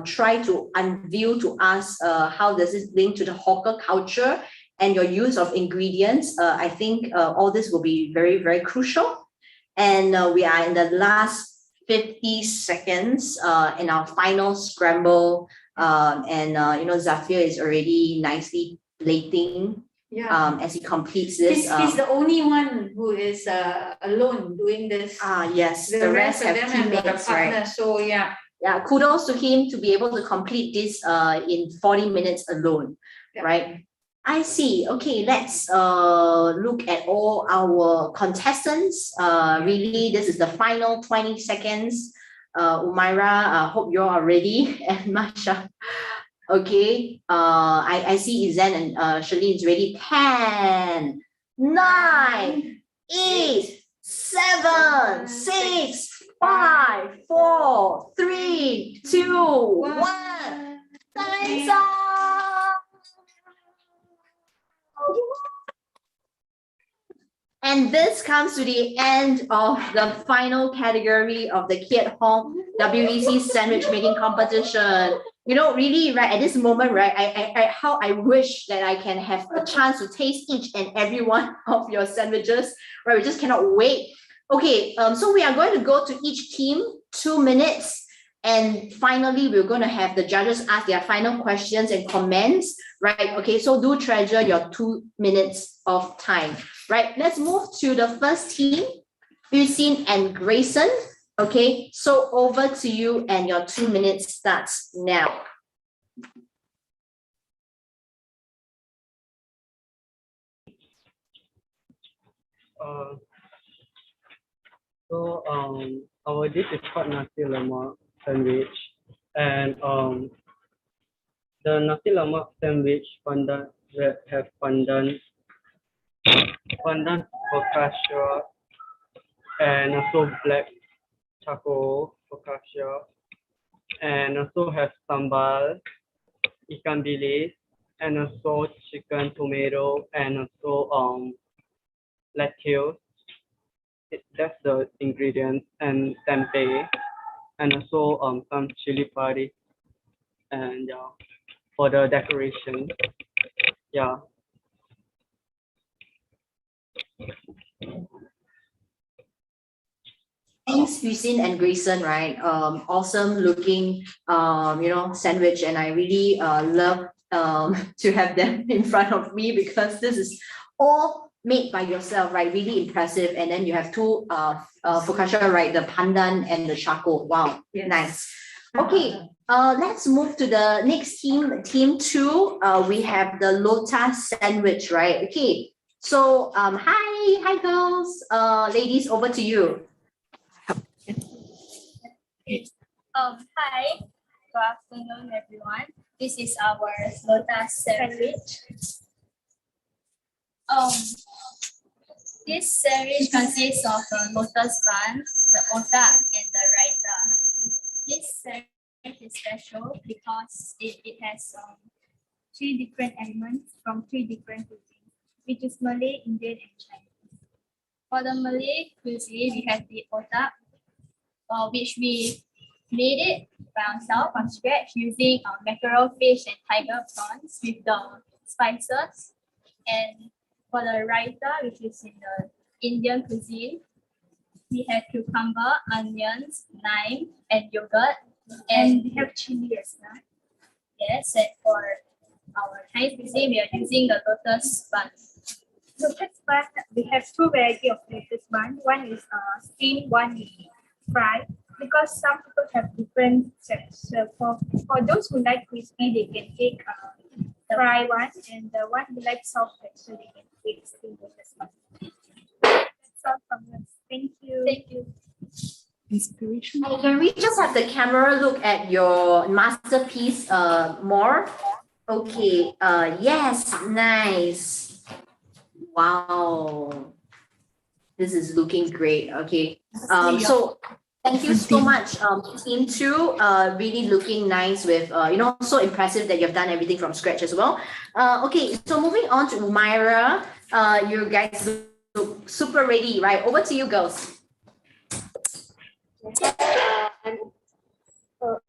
[SPEAKER 2] try to unveil to us how does it link to the hawker culture and your use of ingredients. I think all this will be very, very crucial. And we are in the last 50 seconds in our final scramble. Zafir is already nicely plating. As he completes this.
[SPEAKER 14] He's the only one who is alone doing this.
[SPEAKER 2] Yes.
[SPEAKER 14] The rest of them have got a
[SPEAKER 2] teammates,
[SPEAKER 14] partner.
[SPEAKER 2] right?
[SPEAKER 14] So yeah.
[SPEAKER 2] Yeah, kudos to him to be able to complete this in 40 minutes alone, right? I see. Okay, let's look at all our contestants. Really, this is the final 20 seconds. Umaira, hope you are ready. And Masha. Okay, I see Izan and Shalene is ready. 10, 9, 8, 7, 6, 5, 4, 3, 2, 1. Time's up. And this comes to the end of the final category of the Keat Hong WEC sandwich making competition. Really, right, at this moment, right, how I wish that I can have a chance to taste each and every one of your sandwiches, right? We just cannot wait. Okay, so we are going to go to each team 2 minutes. And finally, we're going to have the judges ask their final questions and comments, right? Okay, so do treasure your 2 minutes of time, right? Let's move to the first team, Yusin and Grayson. Okay, so over to you and your 2 minutes starts now.
[SPEAKER 18] Our dish is called nasi lemak sandwich, and the nasi lemak sandwich pandan have pandan focaccia, and also black charcoal focaccia, and also have sambal, ikan bilis, and also chicken, tomato, and also lettuce. That's the ingredients, and tempeh, and also some chili padi, and for the decoration. Yeah.
[SPEAKER 2] Thanks, Yusin and Grayson, right? Awesome looking, sandwich, and I really love to have them in front of me because this is all made by yourself, right? Really impressive. And then you have two focaccia, right? The pandan and the charcoal. Wow, nice. Okay, let's move to the next team, team 2. We have the lotus sandwich, right? Okay, so hi girls, ladies, over to you.
[SPEAKER 9] Hi, good afternoon, everyone. This is our lotus sandwich. This sandwich consists of a lotus bun, the otak, and the raita. This sandwich is special because it has 3 different elements from 3 different cuisines, which is Malay, Indian, and Chinese. For the Malay cuisine, we have the otak, which we made it by ourselves from scratch using mackerel fish and tiger prawns with the spices. And for the raita, which is in the Indian cuisine, we have cucumber, onions, lime, and yogurt. And we have chili as well. Yes, and for our Chinese cuisine, we are using the lotus bun. Lotus bun, we have 2 varieties of lotus bun. One is steamed, one is fried. Because some people have different sets. So for those who like crispy, they can take the fried one, and the one who like soft texture, they can take steamed lotus bun. That's all from us. Thank you. Thank you.
[SPEAKER 2] Inspiration. Can we just have the camera look at your masterpiece more? Okay. Yes. Nice. Wow. This is looking great. Okay. So. Thank you so much, team 2. Really looking nice with, so impressive that you've done everything from scratch as well. Okay, so moving on to Myra. You guys look super ready, right? Over to you, girls.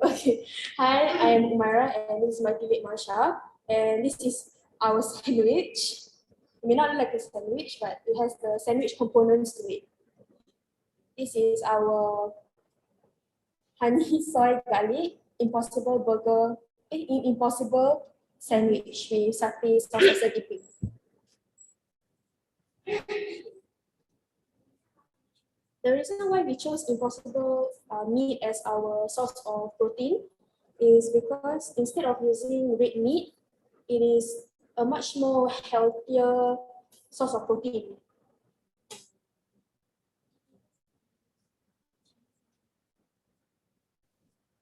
[SPEAKER 17] Okay. Hi, I am Myra, and this is my teammate Marsha. And this is our sandwich. It may not look like a sandwich, but it has the sandwich components to it. This is our honey soy garlic impossible sandwich with satay sauce as a dipping. The reason why we chose impossible meat as our source of protein is because instead of using red meat, it is a much more healthier source of protein.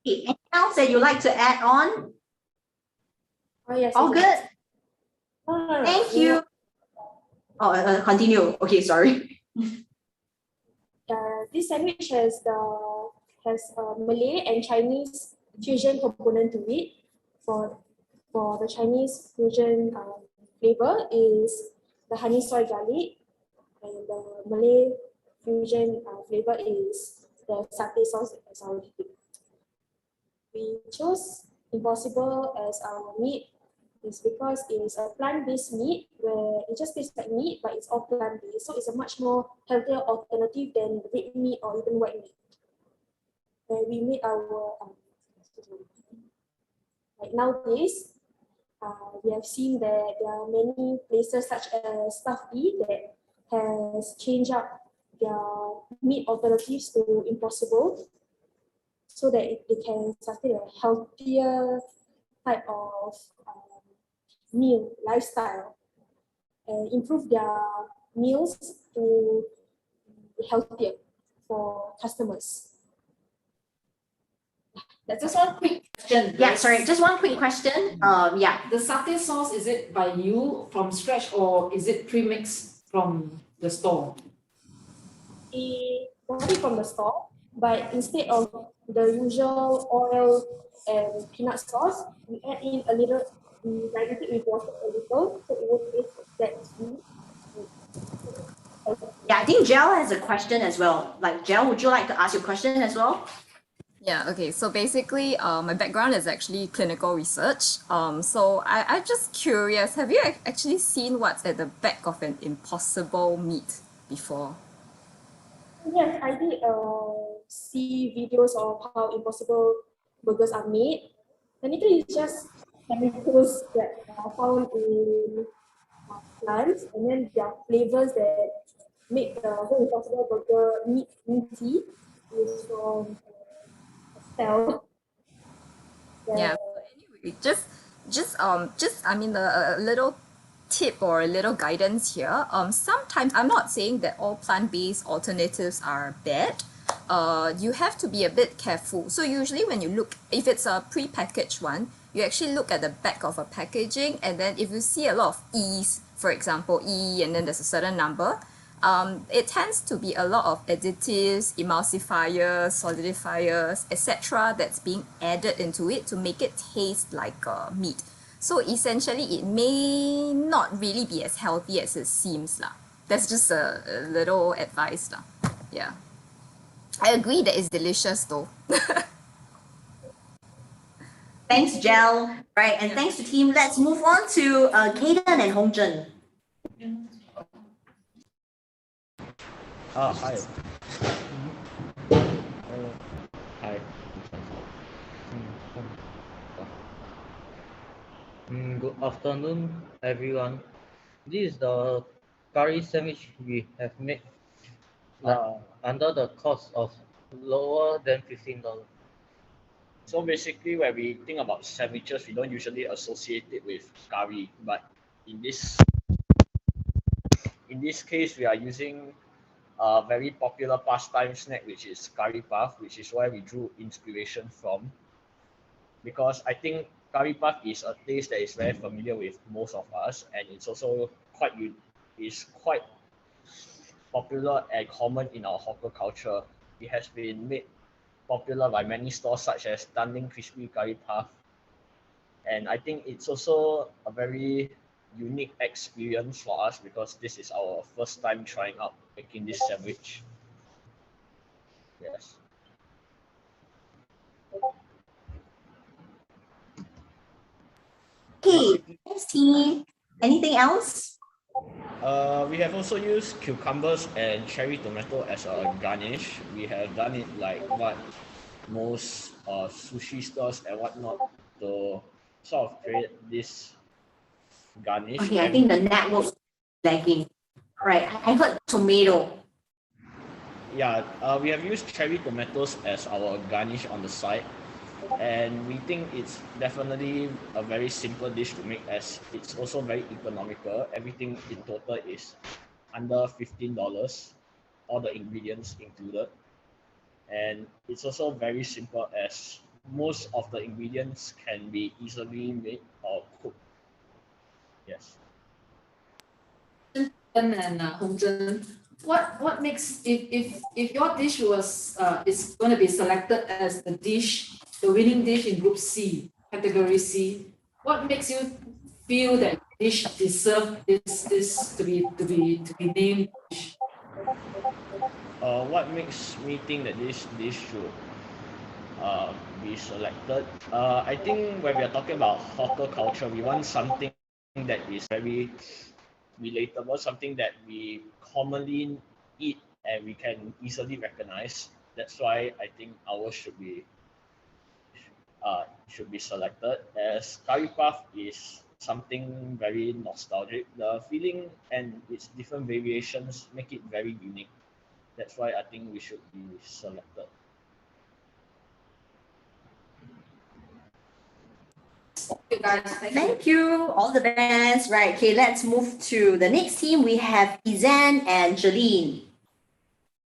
[SPEAKER 2] Anything else that you'd like to add on?
[SPEAKER 17] Oh, yes.
[SPEAKER 2] All good?
[SPEAKER 17] No.
[SPEAKER 2] Thank you. Oh, continue. Okay, sorry.
[SPEAKER 17] This sandwich has Malay and Chinese fusion component to it. For the Chinese fusion flavor is the honey soy garlic, and the Malay fusion flavor is the satay sauce as our dipping. We chose impossible as our meat is because it is a plant-based meat where it just tastes like meat, but it's all plant-based. So it's a much more healthier alternative than red meat or even white meat. Where we made our, like nowadays, we have seen that there are many places such as Stuffy that has changed up their meat alternatives to impossible, so that they can sustain a healthier type of meal lifestyle and improve their meals to be healthier for customers.
[SPEAKER 13] That's just one quick question.
[SPEAKER 2] Yeah, sorry, just one quick question. Yeah.
[SPEAKER 13] The satay sauce, is it by you from scratch or is it pre-mixed from the store?
[SPEAKER 17] We bought it from the store, but instead of the usual oil and peanut sauce, we add in a little, we dilute it with water a little, so it will taste that sweet.
[SPEAKER 2] Yeah, I think Jel has a question as well. Like, Jel, would you like to ask your question as well?
[SPEAKER 5] Yeah, okay. So basically, my background is actually clinical research. So I'm just curious, have you actually seen what's at the back of an impossible meat before?
[SPEAKER 17] Yes, I did see videos of how impossible burgers are made. And it is just chemicals that are found in plants, and then there are flavors that make the whole impossible burger meaty is from cell.
[SPEAKER 5] Yeah. So anyway, just I mean a little tip or a little guidance here. Sometimes I'm not saying that all plant-based alternatives are bad. You have to be a bit careful. So usually when you look, if it's a pre-packaged one, you actually look at the back of a packaging, and then if you see a lot of E's, for example, E and then there's a certain number, it tends to be a lot of additives, emulsifiers, solidifiers, etc. that's being added into it to make it taste like meat. So essentially, it may not really be as healthy as it seems lah. That's just a little advice lah. Yeah. I agree that it's delicious though.
[SPEAKER 2] Thanks, Jel. Right, and thanks to team. Let's move on to Caden and Hongja.
[SPEAKER 8] Hi. Hi.
[SPEAKER 19] Good afternoon, everyone. This is the curry sandwich we have made under the cost of lower than $15.
[SPEAKER 8] So basically, when we think about sandwiches, we don't usually associate it with curry, but in this case, we are using a very popular pastime snack, which is curry puff, which is where we drew inspiration from. Because I think curry puff is a taste that is very familiar with most of us, and it's also quite popular and common in our hawker culture. It has been made popular by many stores such as Stunning Crispy Curry Puff, and I think it's also a very unique experience for us because this is our first time trying out making this sandwich. Yes.
[SPEAKER 2] Okay, thanks team. Anything else?
[SPEAKER 8] We have also used cucumbers and cherry tomato as a garnish. We have done it like what most sushi stores and whatnot to sort of create this garnish.
[SPEAKER 2] Okay, I think the network's lagging. All right, I heard tomato.
[SPEAKER 8] Yeah, we have used cherry tomatoes as our garnish on the side, and we think it's definitely a very simple dish to make as it's also very economical. Everything in total is under $15, all the ingredients included, and it's also very simple as most of the ingredients can be easily made or cooked. Yes.
[SPEAKER 13] And Hongja, what makes if your dish was is going to be selected as the winning dish in Group C, category C, what makes you feel that dish deserve this to be named dish?
[SPEAKER 8] What makes me think that this dish should be selected? I think when we are talking about hawker culture, we want something that is very relatable, something that we commonly eat and we can easily recognize. That's why I think ours should be selected, as curry puff is something very nostalgic. The feeling and its different variations make it very unique. That's why I think we should be selected.
[SPEAKER 2] Thank you. All the best. Right. Okay, let's move to the next team. We have Izan and Jeline.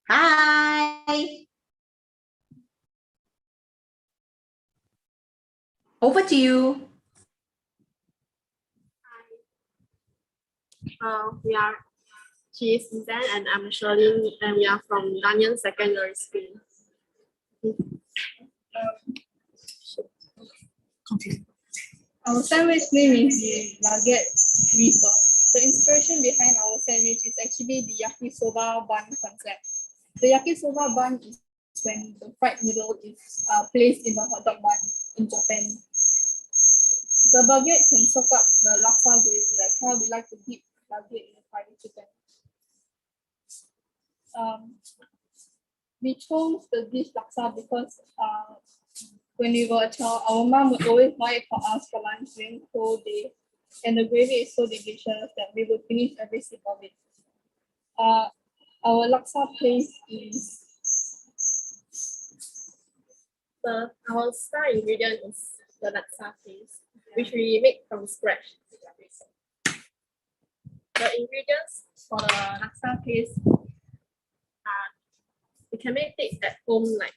[SPEAKER 2] Hi. Over to you.
[SPEAKER 20] She is Izan and I'm Charlene, and we are from Danyan Secondary School.
[SPEAKER 7] Our sandwich name is the Nugget Sauce. The inspiration behind our sandwich is actually the yakisoba bun concept. The yakisoba bun is when the fried noodle is placed in the hot dog bun in Japan. The baguette can soak up the laksa gravy, like how we like to dip baguette in the fried chicken. We chose the dish laksa because when we were a child, our mom would always buy it for us for lunch during the whole day, and the gravy is so delicious that we would finish every sip of it. Our laksa place is
[SPEAKER 20] Our star ingredient is the laksa paste, which we make from scratch. The ingredients for the laksa paste we can make it at home. Like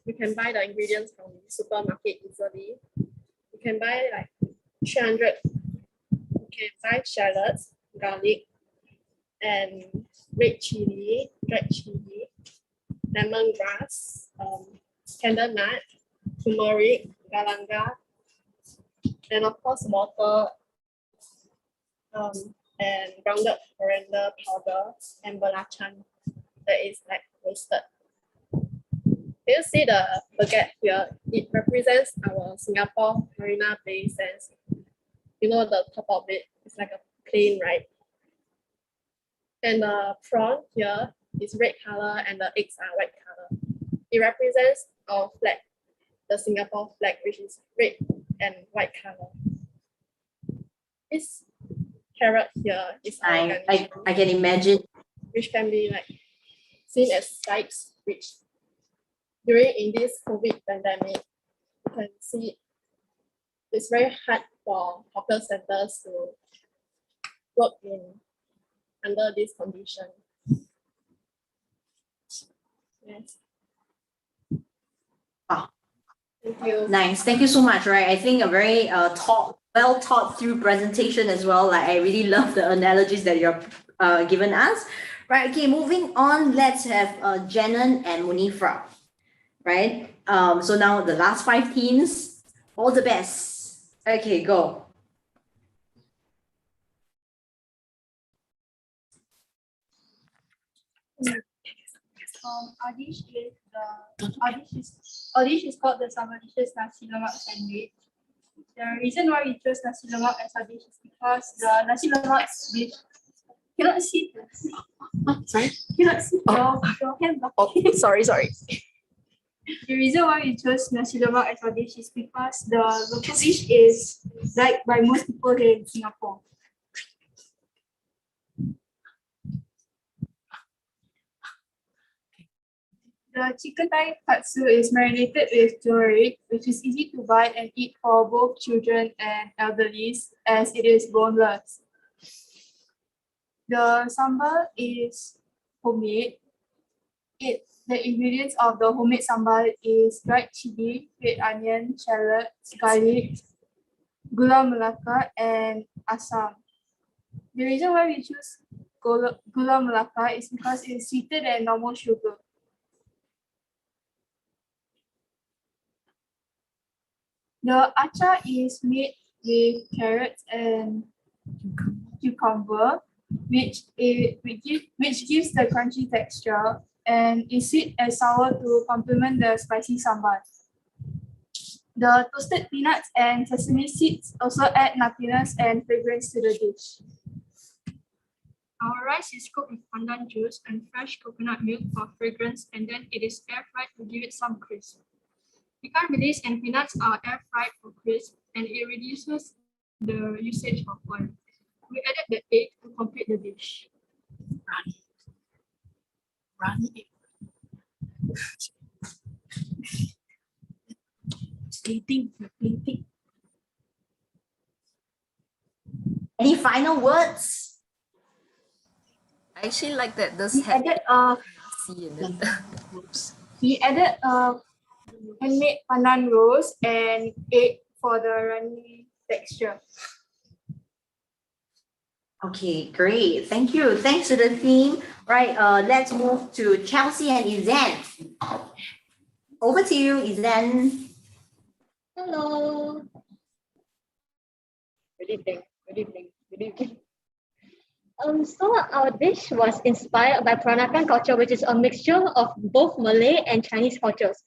[SPEAKER 20] we can buy the ingredients from the supermarket easily. We can buy like 300. You can buy shallots, garlic, and red chili, dried chili, lemongrass, candle nut, turmeric, galanga, and of course water, and grounded coriander powder and belacan that is like roasted. Can you see the baguette here? It represents our Singapore Marina Bay Sands. You know the top of it is like a plane, right? And the prawn here is red color and the eggs are white color. It represents our flag, the Singapore flag, which is red and white color. This carrot here is
[SPEAKER 2] I can imagine.
[SPEAKER 20] Which can be like seen as sites which in this COVID pandemic, you can see it's very hard for hawker centers to work under this condition. Yes.
[SPEAKER 2] Wow.
[SPEAKER 20] Thank you.
[SPEAKER 2] Nice. Thank you so much. Right. I think a very well thought through presentation as well. Like I really love the analogies that you're given us. Right. Okay. Moving on. Let's have Jenna and Monifa. Right. So now the last 5 teams. All the best. Okay. Go.
[SPEAKER 7] Our dish is called the Sambal nasi lemak sandwich. The reason why we chose nasi lemak as our dish is because the nasi lemak dish cannot see.
[SPEAKER 20] Sorry?
[SPEAKER 7] Cannot see your hand.
[SPEAKER 20] Oh, sorry.
[SPEAKER 7] The reason why we chose nasi lemak as our dish is because the local dish is liked by most people here in Singapore. The chicken thigh katsu is marinated with turmeric, which is easy to buy and eat for both children and elderlies, as it is boneless. The sambal is homemade. The ingredients of the homemade sambal is dried chili, red onion, shallots, garlic, gula melaka, and asam. The reason why we choose gula melaka is because it is sweeter than normal sugar. The achar is made with carrots and cucumber, which gives the crunchy texture, and is sweet and sour to complement the spicy sambal. The toasted peanuts and sesame seeds also add nuttiness and fragrance to the dish. Our rice is cooked with pandan juice and fresh coconut milk for fragrance, and then it is air fried to give it some crisp. Ikan bilis and peanuts are air fried for crisp, and it reduces the usage of oil. We added the egg to complete the dish.
[SPEAKER 20] Rani egg. Plating.
[SPEAKER 2] Any final words?
[SPEAKER 5] I actually like that this
[SPEAKER 7] We added handmade pandan roast and egg for the runny texture.
[SPEAKER 2] Okay, great. Thank you. Thanks to the team. Right, let's move to Chelsea and Izan. Over to you, Izan.
[SPEAKER 9] Hello.
[SPEAKER 20] Good evening.
[SPEAKER 9] So our dish was inspired by Peranakan culture, which is a mixture of both Malay and Chinese cultures.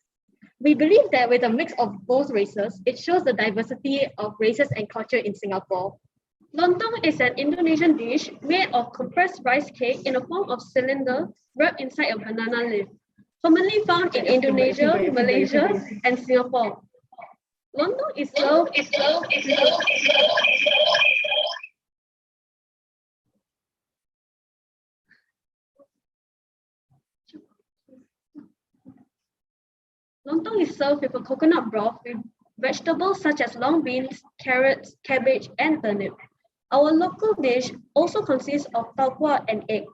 [SPEAKER 9] We believe that with a mix of both races, it shows the diversity of races and culture in Singapore. Lontong is an Indonesian dish made of compressed rice cake in a form of cylinder wrapped inside a banana leaf, commonly found in Indonesia, Malaysia, and Singapore. Lontong is served. Lontong is served with a coconut broth with vegetables such as long beans, carrots, cabbage, and turnip. Our local dish also consists of tau kwa and egg.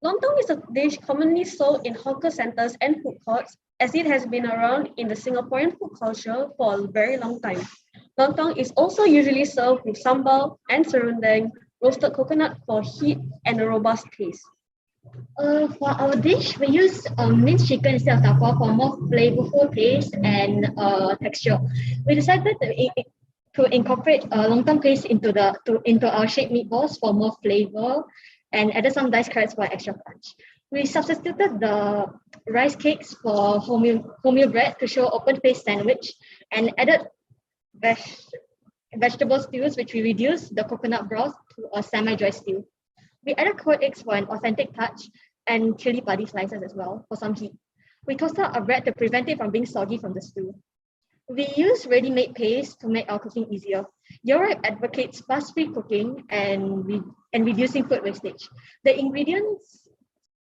[SPEAKER 9] Lontong is a dish commonly sold in hawker centers and food courts, as it has been around in the Singaporean food culture for a very long time.
[SPEAKER 21] Lontong is also usually served with sambal and serundeng, roasted coconut for heat and a robust taste.
[SPEAKER 12] For our dish, we use minced chicken instead of tapa for more flavorful taste and texture. We decided to incorporate lontong paste into our shaped meatballs for more flavor, and added some diced carrots for extra crunch. We substituted the rice cakes for wholemeal bread to show open faced sandwich, and added vegetable stews, which we reduced the coconut broth to a semi-dry stew. We added cooked eggs for an authentic touch and chili padi slices as well for some heat. We toasted our bread to prevent it from being soggy from the stew. We use ready-made paste to make our cooking easier. Europe advocates fast-free cooking and reducing food wastage. The ingredients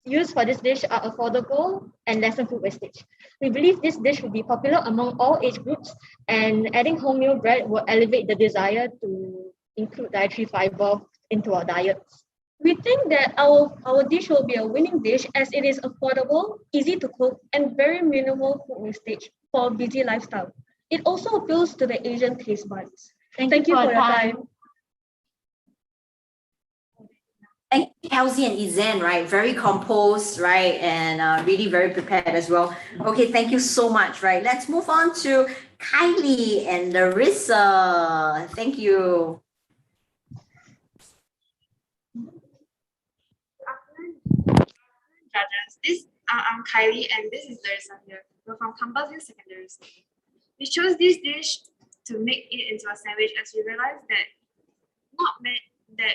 [SPEAKER 12] used for this dish are affordable and lessen food wastage. We believe this dish will be popular among all age groups, and adding wholemeal bread will elevate the desire to include dietary fiber into our diets.
[SPEAKER 21] We think that our dish will be a winning dish as it is affordable, easy to cook, and very minimal food wastage for a busy lifestyle. It also appeals to the Asian taste buds. Thank you for your time.
[SPEAKER 2] And Kelsey and Izan, right? Very composed, right? And really very prepared as well. Okay, thank you so much, right? Let's move on to Kylie and Larissa. Thank you.
[SPEAKER 22] Judges. I'm Kylie and this is Larissa here. We're from Compassville Secondary School. We chose this dish to make it into a sandwich as we realized that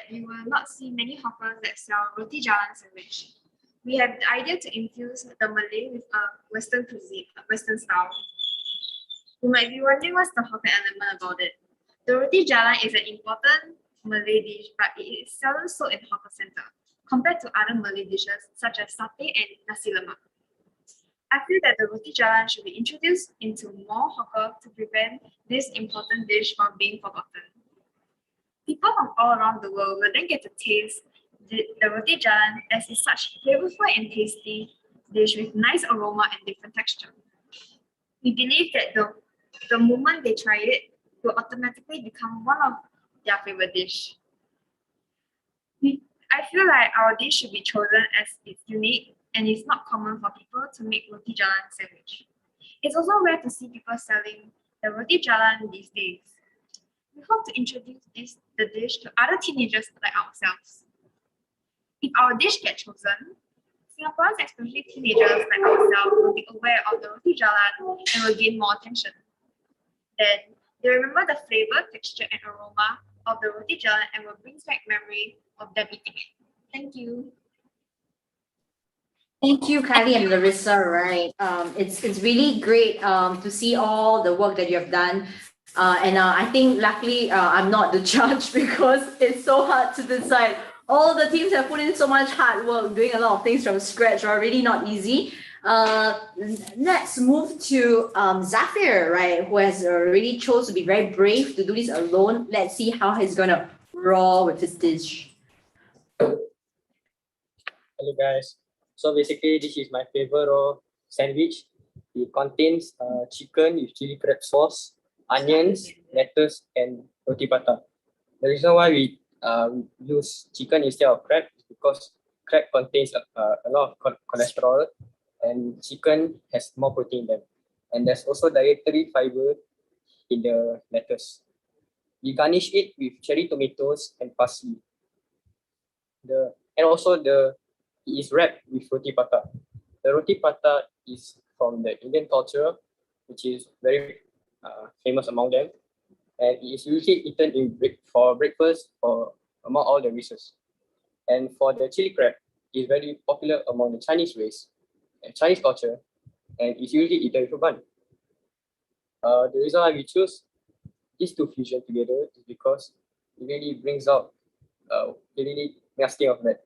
[SPEAKER 22] you will not see many hawkers that sell roti jalan sandwich. We have the idea to infuse the Malay with a Western cuisine, a Western style. You might be wondering what's the hawker element about it. The roti jalan is an important Malay dish, but it is seldom sold in hawker center compared to other Malay dishes such as satay and nasi lemak. I feel that the roti jalan should be introduced into more hawker to prevent this important dish from being forgotten. People from all around the world will then get to taste the roti jalan as it's such flavorful and tasty dish with nice aroma and different texture. We believe that the moment they try it, will automatically become one of their favorite dish. I feel like our dish should be chosen as it's unique and it's not common for people to make roti jalan sandwich. It's also rare to see people selling the roti jalan these days. We hope to introduce the dish to other teenagers like ourselves. If our dish gets chosen, Singaporeans, especially teenagers like ourselves, will be aware of the roti jalan and will gain more attention. Then they remember the flavor, texture, and aroma of the roti jalan and will bring back memory of them eating it. Thank you.
[SPEAKER 2] Thank you, Kylie and Larissa. Right, it's really great to see all the work that you have done. And I think luckily I'm not the judge because it's so hard to decide. All the teams have put in so much hard work doing a lot of things from scratch, are really not easy. Let's move to Zafir, right, who has really chose to be very brave to do this alone. Let's see how he's gonna roll with his dish.
[SPEAKER 11] Hello guys. So basically this is my favorite raw sandwich. It contains chicken with chili crab sauce, onions, lettuce, and roti prata. The reason why we use chicken instead of crab is because crab contains a lot of cholesterol and chicken has more protein in them. And there's also dietary fiber in the lettuce. We garnish it with cherry tomatoes and parsley. It is wrapped with roti prata. The roti prata is from the Indian culture, which is very famous among them, and it is usually eaten for breakfast or among all the races. And for the chili crab, it is very popular among the Chinese race and Chinese culture, and it's usually eaten with bun. The reason why we choose these two fusion together is because it really brings out, it really makes us think of that,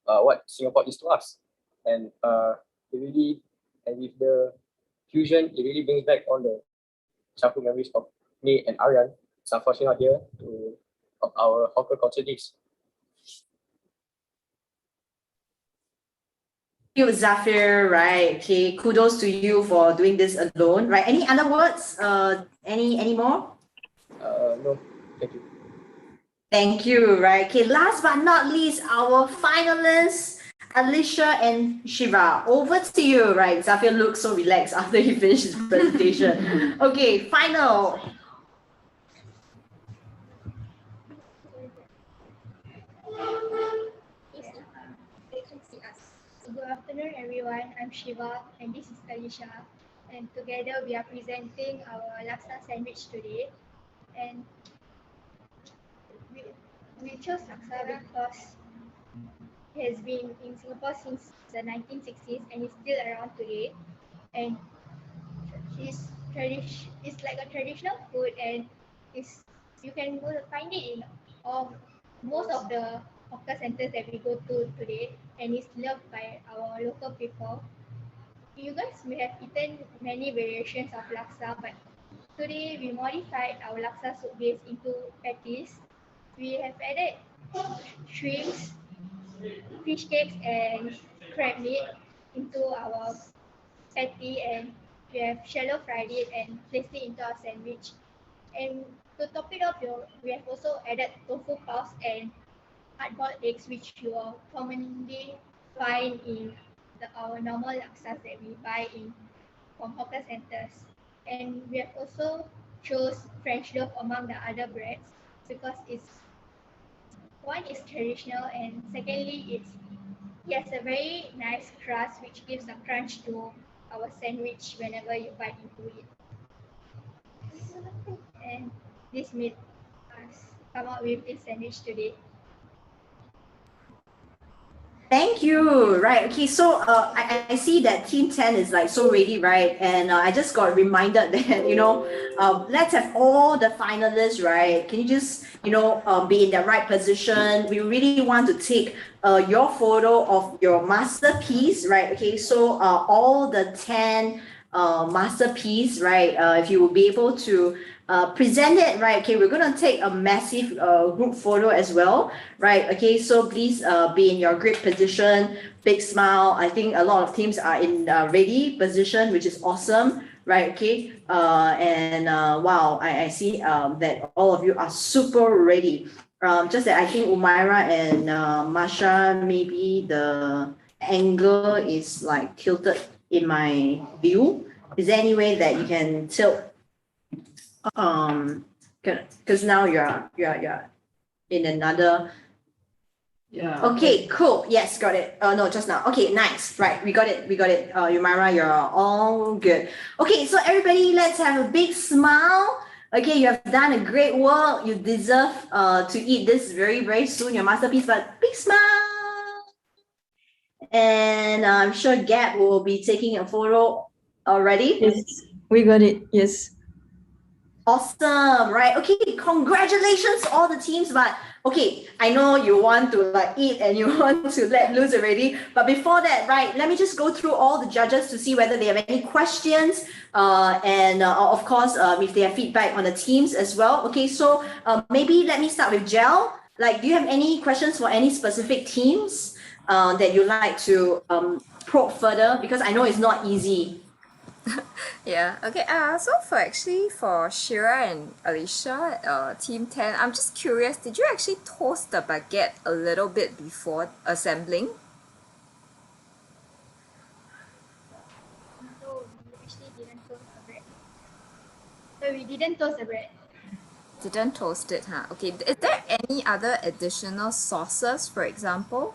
[SPEAKER 11] what Singapore is to us, and with the fusion, it really brings back all the childhood memories of me and Aryan. It's unfortunately not here of our hawker culture dish.
[SPEAKER 2] Thank you, Zafir, right? Okay, kudos to you for doing this alone, right? Any other words? Any more?
[SPEAKER 11] No, thank you.
[SPEAKER 2] Thank you. Right. Okay. Last but not least, our finalists, Alisha and Shiva. Over to you. Right. Zafir looks so relaxed after he finished his presentation. Okay. Final.
[SPEAKER 12] Good afternoon, everyone. I'm Shiva, and this is Alisha. And together we are presenting our laksa sandwich today. And we chose laksa because it has been in Singapore since the 1960s and is still around today. And it's like a traditional food, and you can find it in most of the hawker centers that we go to today, and it's loved by our local people. You guys may have eaten many variations of laksa, but today we modified our laksa soup base into patties. We have added shrimps, fish cakes, and crab meat into our patty, and we have shallow fried it and placed it into our sandwich. And to top it off, we have also added tofu puffs and hard-boiled eggs, which you will commonly find in our normal laksas that we buy from hawker centers. And we have also chose French loaf among the other breads because it's traditional, and secondly it has a very nice crust which gives a crunch to our sandwich whenever you bite into it. And this made us come up with this sandwich today.
[SPEAKER 2] Thank you. Right. Okay. So I see that Team 10 is like so ready, right? And I just got reminded that, let's have all the finalists, right? Can you just, be in the right position? We really want to take your photo of your masterpiece, right? Okay. So all the 10 masterpiece, right? If you will be able to present it, right? Okay, we're gonna take a massive group photo as well, right? Okay, so please be in your great position, big smile. I think a lot of teams are in ready position, which is awesome, right? Okay, and wow, I see that all of you are super ready. Just that I think Umaira and Masha, maybe the angle is like tilted in my view. Is there any way that you can tilt? Because now you're in another.
[SPEAKER 13] Yeah.
[SPEAKER 2] Okay, cool. Yes, got it. No, just now. Okay, nice. Right, we got it. Umaira, you're all good. Okay, so everybody, let's have a big smile. Okay, you have done a great work. You deserve to eat this very, very soon, your masterpiece, but big smile. And I'm sure Gab will be taking a photo already.
[SPEAKER 1] Yes, we got it. Yes.
[SPEAKER 2] Awesome, right? Okay, congratulations to all the teams, but okay, I know you want to like eat and you want to let loose already, but before that, right, let me just go through all the judges to see whether they have any questions, and of course, if they have feedback on the teams as well. Okay, so maybe let me start with Gel. Like, do you have any questions for any specific teams that you'd like to probe further? Because I know it's not easy.
[SPEAKER 5] Yeah, okay. So for Shira and Alisha, Team 10, I'm just curious, did you actually toast the baguette a little bit before assembling?
[SPEAKER 12] No, we actually didn't toast the bread. So we didn't toast the bread.
[SPEAKER 5] Didn't toast it, huh? Okay, is there any other additional sauces, for example?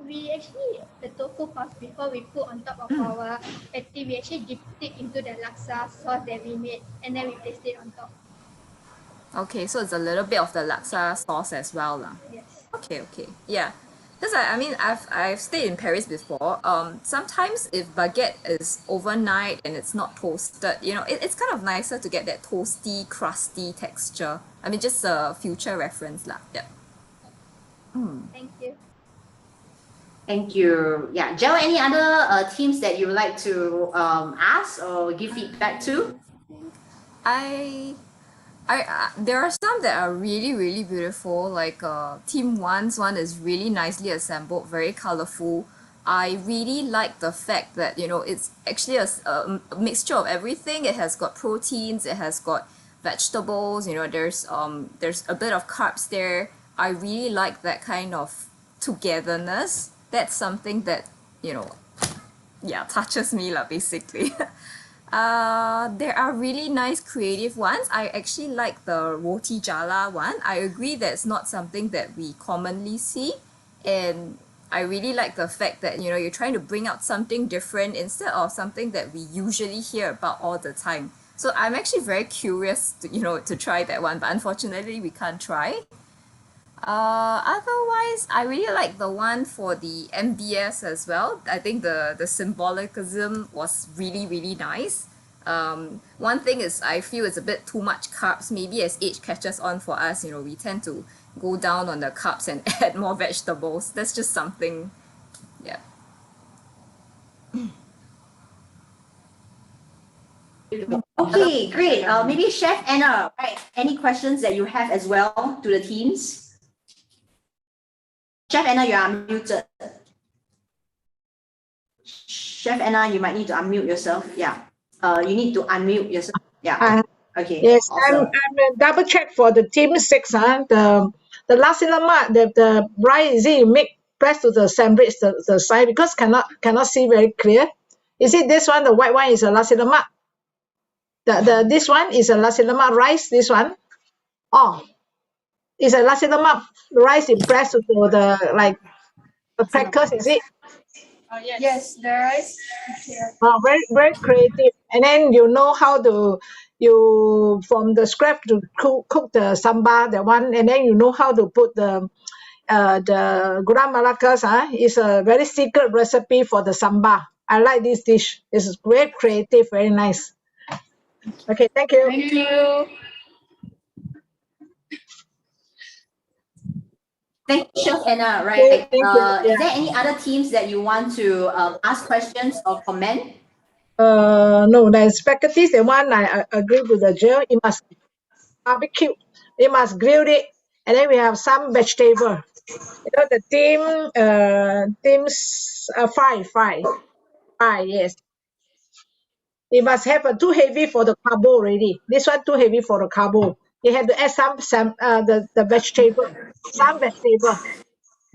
[SPEAKER 12] We actually, the tofu puffs, before we put on top of our patty, we actually dipped it into the laksa sauce that we made, and then we placed it on top.
[SPEAKER 5] Okay, so it's a little bit of the laksa sauce as well, lah.
[SPEAKER 12] Yes.
[SPEAKER 5] Okay, yeah. Because I mean, I've stayed in Paris before. Sometimes if baguette is overnight and it's not toasted, it's kind of nicer to get that toasty, crusty texture. I mean, just a future reference, lah. Yeah.
[SPEAKER 12] Thank you.
[SPEAKER 2] Thank you. Yeah, Gel, any other teams that you would like to ask or give feedback to?
[SPEAKER 5] There are some that are really, really beautiful. Like Team 1's one is really nicely assembled, very colorful. I really like the fact that it's actually a mixture of everything. It has got proteins, it has got vegetables, there's a bit of carbs there. I really like that kind of togetherness. That's something that, touches me lah, basically. There are really nice creative ones. I actually like the roti jala one. I agree that's not something that we commonly see, and I really like the fact that you're trying to bring out something different instead of something that we usually hear about all the time. So I'm actually very curious to try that one, but unfortunately we can't try. Otherwise, I really like the one for the MBS as well. I think the symbolicism was really, really nice. One thing is I feel it's a bit too much carbs. Maybe as age catches on for us, we tend to go down on the carbs and add more vegetables. That's just something, yeah.
[SPEAKER 2] Okay, great. Maybe Chef Anna, right? Any questions that you have as well to the teams? Chef Anna, you are unmuted. Chef Anna, you might need to unmute yourself. Yeah. You need to unmute yourself. Yeah. Okay.
[SPEAKER 4] Yes,
[SPEAKER 2] Awesome.
[SPEAKER 4] I'm double check for the team 6. The nasi lemak, the rice, is it you make press to the sandwich the side because cannot see very clear. Is it this one? The white one is a nasi lemak. This one is a nasi lemak rice. This one, oh, it's a nasi lemak rice in press to the like the crackers. Is it?
[SPEAKER 16] Yes, the rice.
[SPEAKER 4] Very very creative, and then you know how to from the scratch to cook the sambal that one, and then you know how to put the gula malakas. Is a very secret recipe for the sambal. I like this dish. It's very creative, very nice. Okay, thank you.
[SPEAKER 16] Thank you.
[SPEAKER 2] Thank you, Chef Anna. Right.
[SPEAKER 4] Thank you.
[SPEAKER 2] Is there any other teams that you want to ask questions or comment?
[SPEAKER 4] No, the spaghetti, the one I agree with the Jill. It must barbecue. It must grill it, and then we have some vegetable. The teams five. Yes. It must have a too heavy for the carbo already. This one too heavy for the carbo. You have to add some the vegetable, some vegetable.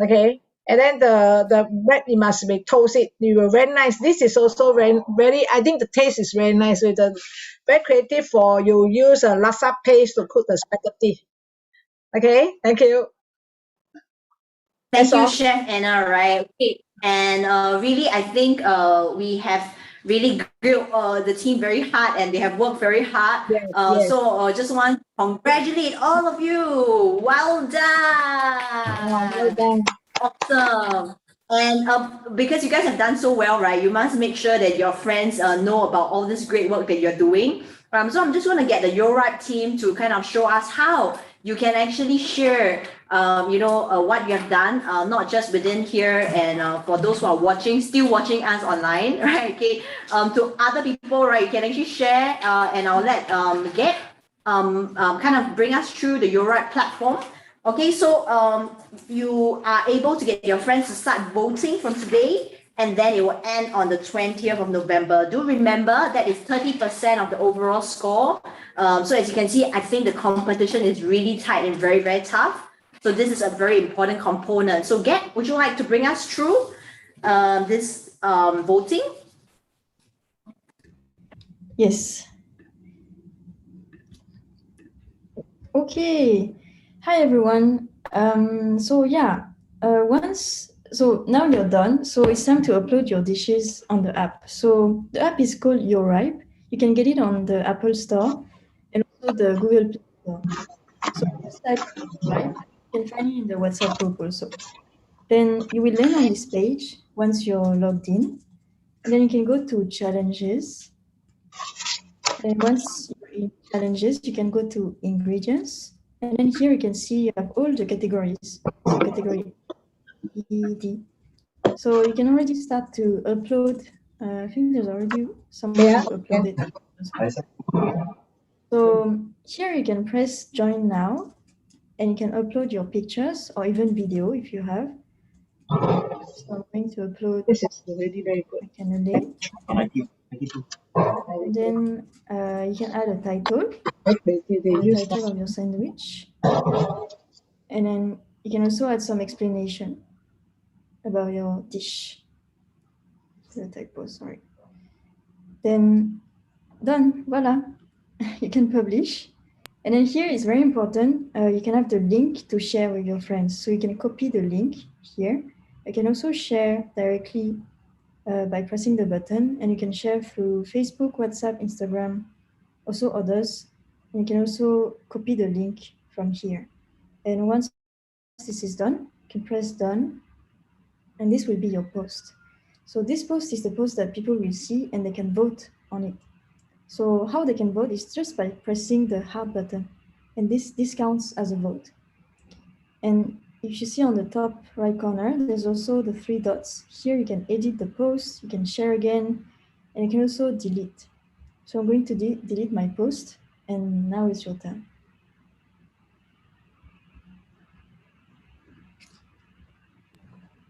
[SPEAKER 4] Okay, and then the bread it must be toasted. You were very nice. This is also very. I think the taste is very nice. With the very creative for you use a lassa paste to cook the spaghetti. Okay, thank you.
[SPEAKER 2] Thank
[SPEAKER 4] That's
[SPEAKER 2] you,
[SPEAKER 4] all.
[SPEAKER 2] Chef Anna. Right. Okay. And really, I think we have really grilled the team very hard, and they have worked very hard.
[SPEAKER 4] Yes.
[SPEAKER 2] So just want to congratulate all of you. Well done.
[SPEAKER 4] Well done.
[SPEAKER 2] Awesome. And because you guys have done so well, right, you must make sure that your friends know about all this great work that you're doing. So I'm just going to get the YouRipe team to kind of show us how you can actually share, what you have done, not just within here and for those who are still watching us online, right? Okay, to other people, right? You can actually share, and I'll let Get kind of bring us through the YouRipe platform. Okay, so you are able to get your friends to start voting from today, and then it will end on the 20th of November. Do remember that is 30% of the overall score. So as you can see, I think the competition is really tight and very, very tough. So this is a very important component. So Get, would you like to bring us through this voting?
[SPEAKER 1] Yes. Okay. Hi everyone. So now you're done. So it's time to upload your dishes on the app. So the app is called YouRipe. You can get it on the Apple Store and also the Google Play Store. So just type YouRipe. You can find it in the WhatsApp group also. Then you will land on this page once you're logged in. And then you can go to challenges. Then once you're in challenges, you can go to ingredients. And then here you can see you have all the categories. So category ED. So you can already start to upload. I think there's already someone who uploaded. So here you can press join now, and you can upload your pictures or even video if you have. So I'm going to upload.
[SPEAKER 4] This is already very good.
[SPEAKER 1] A candidate. Then you can add a title,
[SPEAKER 4] Okay, they
[SPEAKER 1] the
[SPEAKER 4] use
[SPEAKER 1] title of your sandwich. And then you can also add some explanation about your dish. The typo, sorry. Then done, voila, you can publish. And then here is very important, you can have the link to share with your friends. So you can copy the link here. You can also share directly by pressing the button, and you can share through Facebook, WhatsApp, Instagram, also others. And you can also copy the link from here. And once this is done, you can press done, and this will be your post. So this post is the post that people will see and they can vote on it. So how they can vote is just by pressing the heart button, and this counts as a vote. And if you see on the top right corner, there's also the 3 dots. Here you can edit the post, you can share again, and you can also delete. So I'm going to delete my post, and now it's your turn.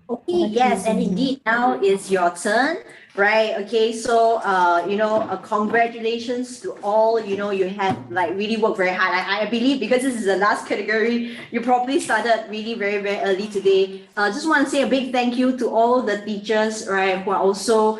[SPEAKER 2] Okay, yes, and indeed now is your turn, right? Okay, so congratulations to all. You have like really worked very hard. I believe because this is the last category, you probably started really very, very early today. Just want to say a big thank you to all the teachers, right, who are also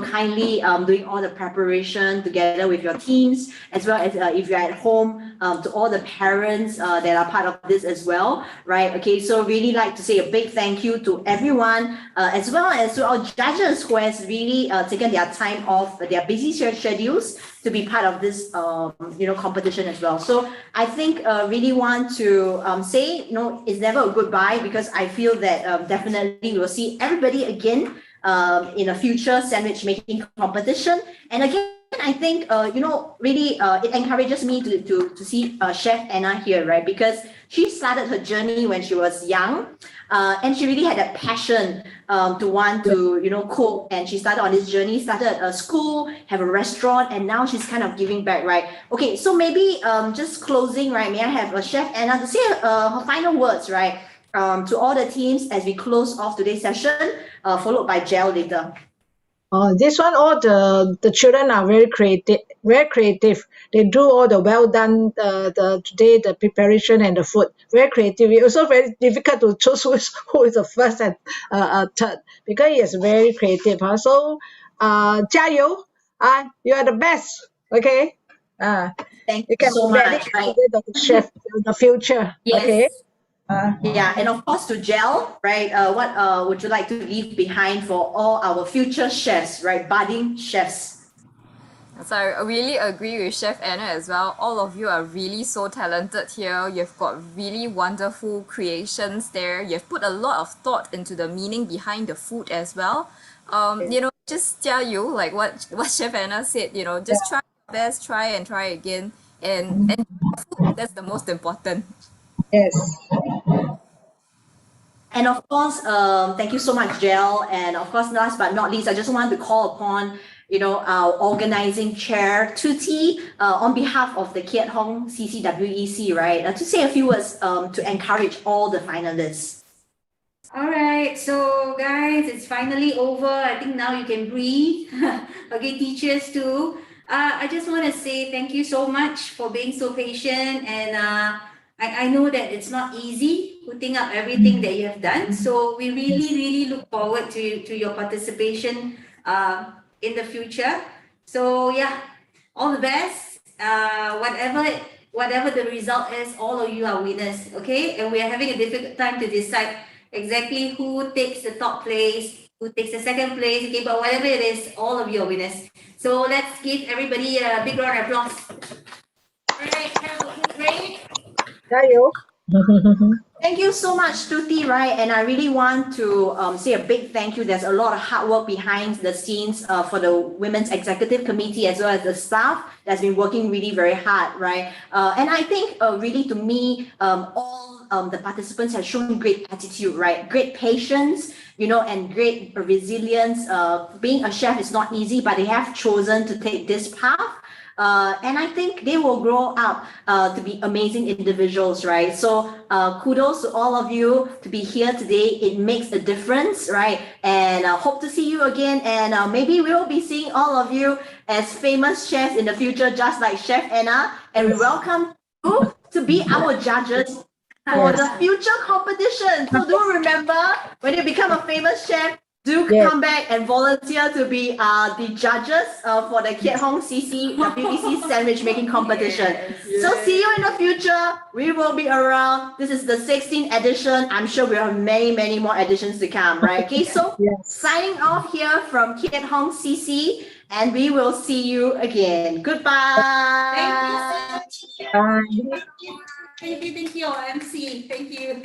[SPEAKER 2] kindly doing all the preparation together with your teams, as well as if you're at home, to all the parents that are part of this as well, right? Okay, so really like to say a big thank you to everyone, as well as to our judges who has really taken their time off their busy schedules to be part of this competition as well. So I think really want to say it's never a goodbye, because I feel that definitely we'll see everybody again in a future sandwich making competition. And again, I think really it encourages me to see Chef Anna here, right? Because she started her journey when she was young, and she really had that passion to want to cook, and she started on this journey, started a school, have a restaurant, and now she's kind of giving back, right? Okay, so maybe just closing, right? May I have Chef Anna to say her final words, right? To all the teams as we close off today's session, followed by Gel later.
[SPEAKER 4] This one, all the children are very creative, very creative. They do all the well done today, the preparation and the food. Very creative. It's also very difficult to choose who is the first and third, because he is very creative. So, 加油! You are the best. Okay.
[SPEAKER 2] Thank
[SPEAKER 4] you
[SPEAKER 2] you
[SPEAKER 4] can
[SPEAKER 2] so
[SPEAKER 4] be ready
[SPEAKER 2] much. Right?
[SPEAKER 4] the chef in the future.
[SPEAKER 2] Yes.
[SPEAKER 4] Okay.
[SPEAKER 2] Yeah, and of course to Gel, right? What would you like to leave behind for all our future chefs, right? Budding chefs.
[SPEAKER 5] So I really agree with Chef Anna as well. All of you are really so talented here. You've got really wonderful creations there. You've put a lot of thought into the meaning behind the food as well. Just tell you like what Chef Anna said, just try your best, try and try again, and enjoy the food. That's the most important.
[SPEAKER 4] Yes.
[SPEAKER 2] And of course, thank you so much, Gel. And of course, last but not least, I just want to call upon our organizing chair, Tuti, on behalf of the Keat Hong CCWEC, right, to say a few words to encourage all the finalists.
[SPEAKER 14] All right, so guys, it's finally over. I think now you can breathe. Okay, teachers too. I just want to say thank you so much for being so patient, and I know that it's not easy putting up everything that you have done. So we really look forward to your participation in the future. So yeah, all the best. Whatever the result is, all of you are winners, okay? And we are having a difficult time to decide exactly who takes the top place, who takes the second place, okay? But whatever it is, all of you are winners. So let's give everybody a big round of applause. All right, have a great.
[SPEAKER 2] Thank you so much, Tuti, right? And I really want to say a big thank you. There's a lot of hard work behind the scenes for the Women's Executive Committee, as well as the staff that's been working really very hard, right? And I think really to me, all the participants have shown great attitude, right? Great patience, and great resilience. Being a chef is not easy, but they have chosen to take this path. And I think they will grow up to be amazing individuals, right? So kudos to all of you to be here today. It makes a difference, right? And hope to see you again. And maybe we will be seeing all of you as famous chefs in the future, just like Chef Anna. And we welcome you to be our judges for the future competition. So do remember, when you become a famous chef, do come back and volunteer to be the judges for the Keat Hong CC WBC sandwich making competition. So see you in the future. We will be around. This is the 16th edition. I'm sure we have many, many more editions to come, right? Okay, so signing off here from Keat Hong CC, and we will see you again. Goodbye.
[SPEAKER 14] Thank you, MC. Thank you.